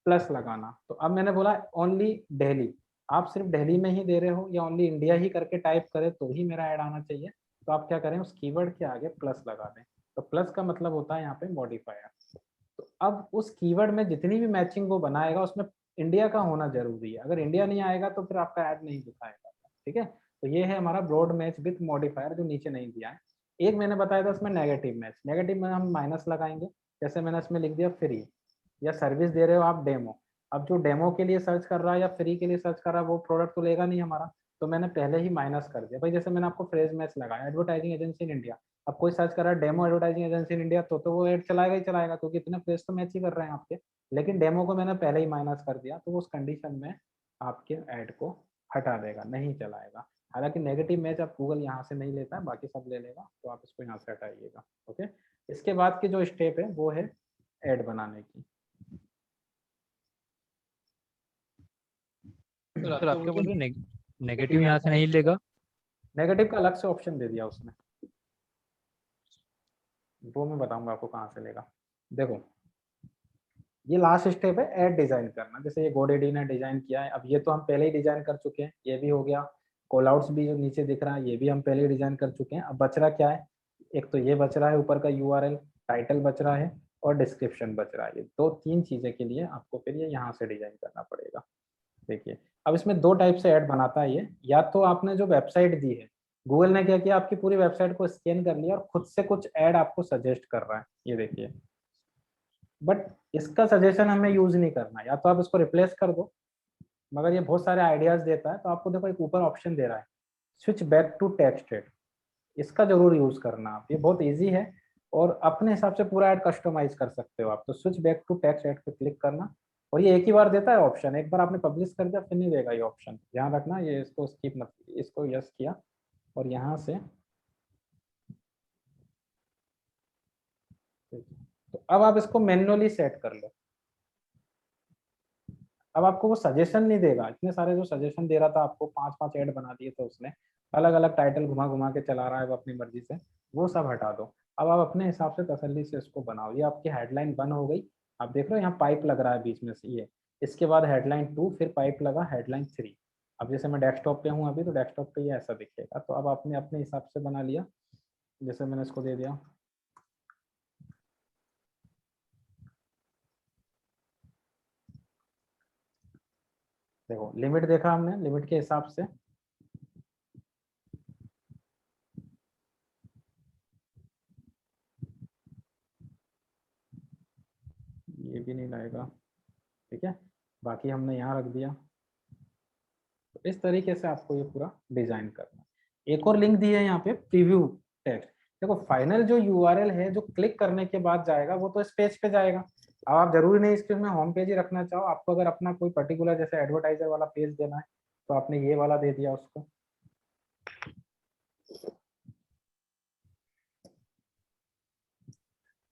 प्लस लगाना। तो अब मैंने बोला ओनली दिल्ली, आप सिर्फ दिल्ली में ही दे रहे हो या ओनली इंडिया ही करके टाइप करें तो ही मेरा ऐड आना चाहिए, तो आप क्या करें उस कीवर्ड के आगे प्लस लगा दें। तो प्लस का मतलब होता है यहाँ पे मॉडिफायर। तो अब उस कीवर्ड में जितनी भी मैचिंग वो बनाएगा उसमें इंडिया का होना जरूरी है, अगर इंडिया नहीं आएगा तो फिर आपका ऐड नहीं दिखाएगा, ठीक है। तो ये है हमारा ब्रॉड मैच विथ मॉडिफायर जो नीचे नहीं दिया है। एक मैंने बताया था उसमें नेगेटिव मैच, नेगेटिव में हम माइनस लगाएंगे, जैसे मैंने इसमें लिख दिया फ्री, या सर्विस दे रहे हो आप डेमो। अब जो डेमो के लिए सर्च कर रहा है या फ्री के लिए सर्च कर रहा है वो प्रोडक्ट तो लेगा नहीं हमारा, तो मैंने पहले ही माइनस कर दिया भाई। जैसे मैंने आपको फ्रेज मैच लगाया एडवर्टाइजिंग एजेंसी इन इंडिया, अब कोई सर्च कर रहा है demo advertising agency in India तो वो एड चलाएगा ही चलाएगा, क्योंकि इतने फ्रेज तो मैच ही कर रहे हैं आपके। लेकिन डेमो को मैंने पहले ही माइनस कर दिया, तो उस कंडीशन में आपके ऐड को हटा देगा, नहीं चलाएगा। हालांकि नेगेटिव मैच आप गूगल यहाँ से नहीं लेता है, बाकी सब ले लेगा, तो आप इसको यहाँ से हटाइएगा। ओके, इसके बाद की जो स्टेप है वो है ऐड बनाने की। सर आप क्या बोल रहे हैं, नेगेटिव यहाँ से नहीं लेगा? नेगेटिव का अलग से ऑप्शन दे दिया उसने, वो मैं बताऊंगा आपको कहाँ से लेगा। देखो ये लास्ट स्टेप है ऐड डिजाइन करना, जैसे ये गोडेडी ने डिजाइन किया है, अब ये तो हम पहले ही डिजाइन कर चुके हैं, ये भी हो गया। कॉल आउट्स भी जो नीचे दिख रहा है ये भी हम पहले ही डिजाइन कर चुके हैं। अब बच रहा क्या है, एक तो ये बच रहा है ऊपर का यूआरएल, टाइटल बच रहा है और डिस्क्रिप्शन बच रहा है। ये दो तीन चीजें के लिए आपको फिर ये यहाँ से डिजाइन करना पड़ेगा। देखिए अब इसमें दो टाइप से ऐड बनाता है ये, या तो आपने जो वेबसाइट दी है, गूगल ने क्या किया आपकी पूरी वेबसाइट को स्कैन कर लिया और खुद से कुछ ऐड आपको सजेस्ट कर रहा है, ये देखिए। बट इसका सजेशन हमें यूज नहीं करना, या तो आप इसको रिप्लेस कर दो, मगर ये बहुत सारे आइडियाज देता है, तो आपको देखो एक ऊपर ऑप्शन दे रहा है switch back to text ad, इसका जरूर यूज करना आप, ये बहुत इजी है और अपने हिसाब से पूरा ऐड कस्टमाइज कर सकते हो आप। तो switch back to text ad पे क्लिक करना, और ये एक ही बार देता है ऑप्शन, एक बार आपने पब्लिश कर दिया फिर नहीं देगा ये ऑप्शन, ध्यान रखना, ये इसको स्किप मत, इसको यस किया और यहाँ से, तो अब आप इसको मैन्युअली सेट कर लो। अब आपको वो सजेशन नहीं देगा, इतने सारे जो सजेशन दे रहा था आपको, 5 5 ऐड बना दिए थे उसने, अलग अलग टाइटल घुमा घुमा के चला रहा है वो अपनी मर्जी से, वो सब हटा दो। अब आप अपने हिसाब से तसल्ली से इसको बनाओ। ये आपकी हेडलाइन बन हो गई, आप देख रहे हो यहाँ पाइप लग रहा है बीच में से, ये इसके बाद हेडलाइन 2 फिर पाइप लगा हेडलाइन 3। अब जैसे मैं डेस्कटॉप पे हूँ अभी, तो डेस्कटॉप पे ये ऐसा दिखेगा। तो अब आपने अपने हिसाब से बना लिया, जैसे मैंने इसको दे दिया। देखो लिमिट देखा हमने, लिमिट के हिसाब से ये भी नहीं लाएगा, ठीक है। बाकी हमने यहाँ रख दिया। तो इस तरीके से आपको ये पूरा डिजाइन करना है। एक और लिंक दी है यहाँ पे, प्रीव्यू टेक्स्ट। देखो फाइनल जो यूआरएल है, जो क्लिक करने के बाद जाएगा, वो तो इस पेज पे जाएगा। अब आप जरूरी नहीं इसके में होम पेज ही रखना चाहो, आपको अगर अपना कोई पर्टिकुलर जैसे एडवर्टाइजर वाला पेज देना है, तो आपने ये वाला दे दिया उसको।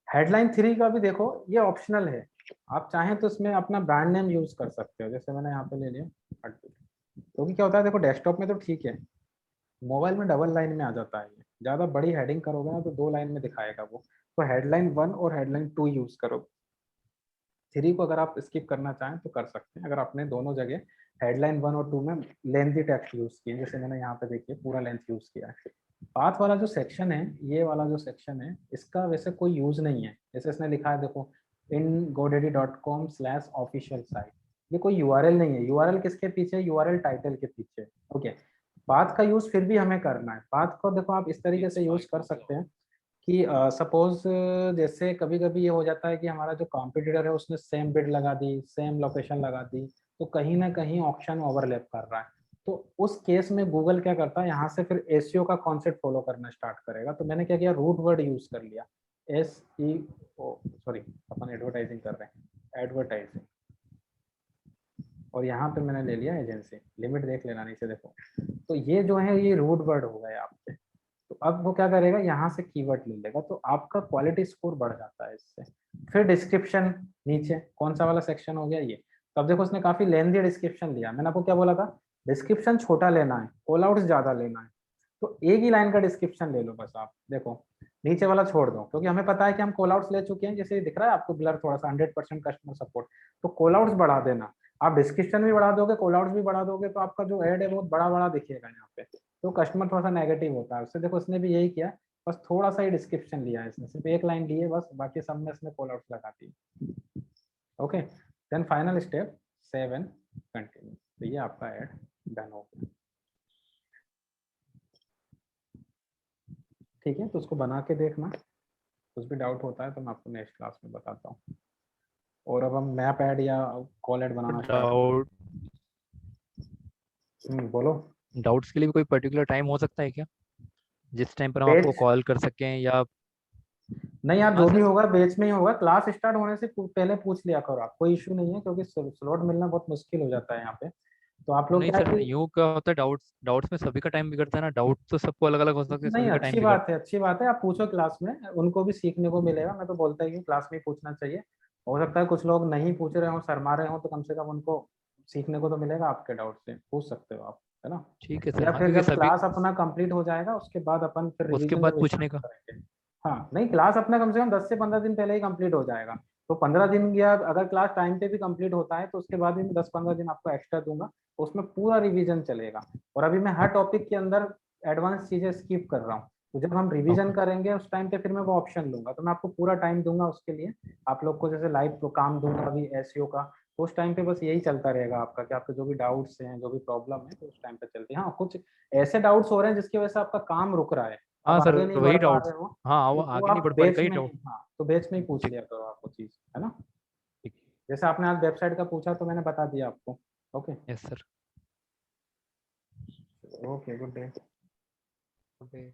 हेडलाइन 3 का भी देखो, ये ऑप्शनल है, आप चाहें तो इसमें अपना ब्रांड नेम यूज कर सकते हो। जैसे मैंने यहाँ पे ले लिया, क्योंकि क्या होता है देखो, डेस्कटॉप में तो ठीक है, मोबाइल में डबल लाइन में आ जाता है। ये ज्यादा बड़ी हेडिंग करोगे ना तो 2 लाइन में दिखाएगा वो। तो हेडलाइन 1 और हेडलाइन 2 यूज करो। 3 को अगर आप स्किप करना चाहें तो कर सकते हैं, अगर आपने दोनों जगह हेडलाइन 1 और 2 में लेंथी टेक्स्ट यूज किए, जैसे मैंने यहाँ पे देखिए पूरा लेंथ यूज किया है। पाथ वाला जो सेक्शन है, ये वाला जो सेक्शन है, इसका वैसे कोई यूज नहीं है। जैसे इसने लिखा है देखो, इन godaddy.com/official site, ये कोई यूआरएल नहीं है। यूआरएल किसके पीछे? यूआरएल टाइटल के पीछे। ओके, पाथ का यूज फिर भी हमें करना है। पाथ को देखो आप इस तरीके से यूज कर सकते हैं कि सपोज जैसे कभी कभी ये हो जाता है कि हमारा जो कॉम्पिटिटर है उसने सेम बिड लगा दी, सेम लोकेशन लगा दी, तो कहीं ना कहीं ऑप्शन ओवरलैप कर रहा है। तो उस केस में गूगल क्या करता है, यहाँ से फिर एसईओ का कॉन्सेप्ट फॉलो करना स्टार्ट करेगा। तो मैंने क्या किया, रूट वर्ड यूज कर लिया, SEO, सॉरी अपन एडवर्टाइजिंग कर रहे हैं, एडवर्टाइजिंग। और यहाँ पे मैंने ले लिया एजेंसी। लिमिट देख लेना नीचे देखो। तो ये जो है ये रूट वर्ड हो गए आपके। तो अब वो क्या करेगा, यहाँ से कीवर्ड ले लेगा, तो आपका क्वालिटी स्कोर बढ़ जाता है इससे। फिर डिस्क्रिप्शन, नीचे कौन सा वाला सेक्शन हो गया ये। तो अब देखो उसने काफी लेंथी डिस्क्रिप्शन लिया। मैंने आपको क्या बोला था, डिस्क्रिप्शन छोटा लेना है, कॉल आउट्स ज्यादा लेना है। तो एक ही लाइन का डिस्क्रिप्शन ले लो बस आप। देखो नीचे वाला छोड़ दो, क्योंकि हमें पता है कि हम कॉल आउट्स ले चुके हैं। जैसे दिख रहा है आपको ब्लर थोड़ा सा, 100% कस्टमर सपोर्ट। तो कॉल आउट्स बढ़ा देना। आप डिस्क्रिप्शन भी बढ़ा दोगे, कॉल आउट्स भी बढ़ा दोगे, तो आपका जो एड है बहुत बड़ा बड़ा दिखेगा यहाँ पे। तो कस्टमर थोड़ा सा नेगेटिव होता है उससे। देखो इसने भी यही किया, बस थोड़ा सा ही डिस्क्रिप्शन लिया है इसने, सिर्फ एक लाइन ली है बस, बाकी सब में इसने कॉल आउट्स लगा दी। Okay, then final step, save and continue. तो ये आपका एड डन हो गया। ठीक है, तो उसको बना के देखना, कुछ भी डाउट होता है तो मैं आपको नेक्स्ट क्लास में बताता हूँ। और अब हम मैप ऐड या कॉल ऐड बनाना स्टार्ट डाउट बोलो। डाउट्स के लिए भी कोई पर्टिकुलर टाइम हो सकता है क्या, जिस टाइम पर हम आपको पेज कॉल कर सकें या? नहीं यार, हाँ जो भी सर। होगा बेच में ही होगा। क्लास स्टार्ट होने से पहले पूछ लिया करो आप, कोई इशू नहीं है, क्योंकि स्लॉट मिलना बहुत मुश्किल हो जाता है यहाँ पे। तो आप लोग नहीं क्या सर, है कि, यूं क्या होता है, डाउट्स डाउट्स में सभी का टाइम बिगड़ता है ना। डाउट तो सबको अलग अलग हो सकते हैं, नहीं सभी का टाइम अच्छी बात बिगड़ता है, अच्छी बात है, आप पूछो क्लास में, उनको भी सीखने को मिलेगा। मैं तो बोलता ही हूँ क्लास में ही पूछना चाहिए। हो सकता है कुछ लोग नहीं पूछ रहे हो, शर्मा रहे हो, तो कम से कम उनको सीखने को तो मिलेगा। आपके डाउट से पूछ सकते हो आप, है ना। है। ठीक है सर, या हाँ, फिर क्योंकि जब सभी क्लास अपना कंप्लीट हो जाएगा उसके बाद अपन फिर उसके रिवीजन बाद जब पूछने स्टार्ट का। करेंगे। हाँ नहीं, क्लास अपना कम से कम 10 से 15 दिन पहले ही कंप्लीट हो जाएगा। तो 15 दिन, या अगर क्लास टाइम पे भी कंप्लीट होता है तो उसके बाद भी मैं 10-15 दिन आपको एक्स्ट्रा दूंगा। तो उसमें पूरा रिवीजन चलेगा। और अभी मैं हर टॉपिक के अंदर एडवांस चीजें स्किप कर रहा हूँ। तो जब हम रिवीजन ओके। करेंगे उस टाइम पे फिर मैं वो ऑप्शन लूंगा। तो मैं आपको पूरा टाइम दूंगा उसके लिए। आप लोग को जैसे लाइव काम दूंगा अभी एसईओ का, तो उस टाइम पे बस यही चलता रहेगा आपका, कि आपके जो भी डाउट्स हैं, जो भी प्रॉब्लम है, तो उस टाइम पे चलती है। हाँ कुछ ऐसे डाउट्स हो रहे हैं जिसकी वजह से आपका काम रुक रहा है, हाँ आप सर, आगे नहीं बढ़ वही पा डाउट्स। रहे हो, हाँ, वो तो वो आगे नहीं आप बढ़ पा रहे, बेच कई में ही, डाउट। हाँ तो बेच में ही पूछ ठीक। लिया करो आप वो चीज, है ना। ठीक। जैसे आपने आज वेबसाइट का पूछा तो मैंने बता दिया आपको। Okay. Yes sir. Okay, good day. Okay.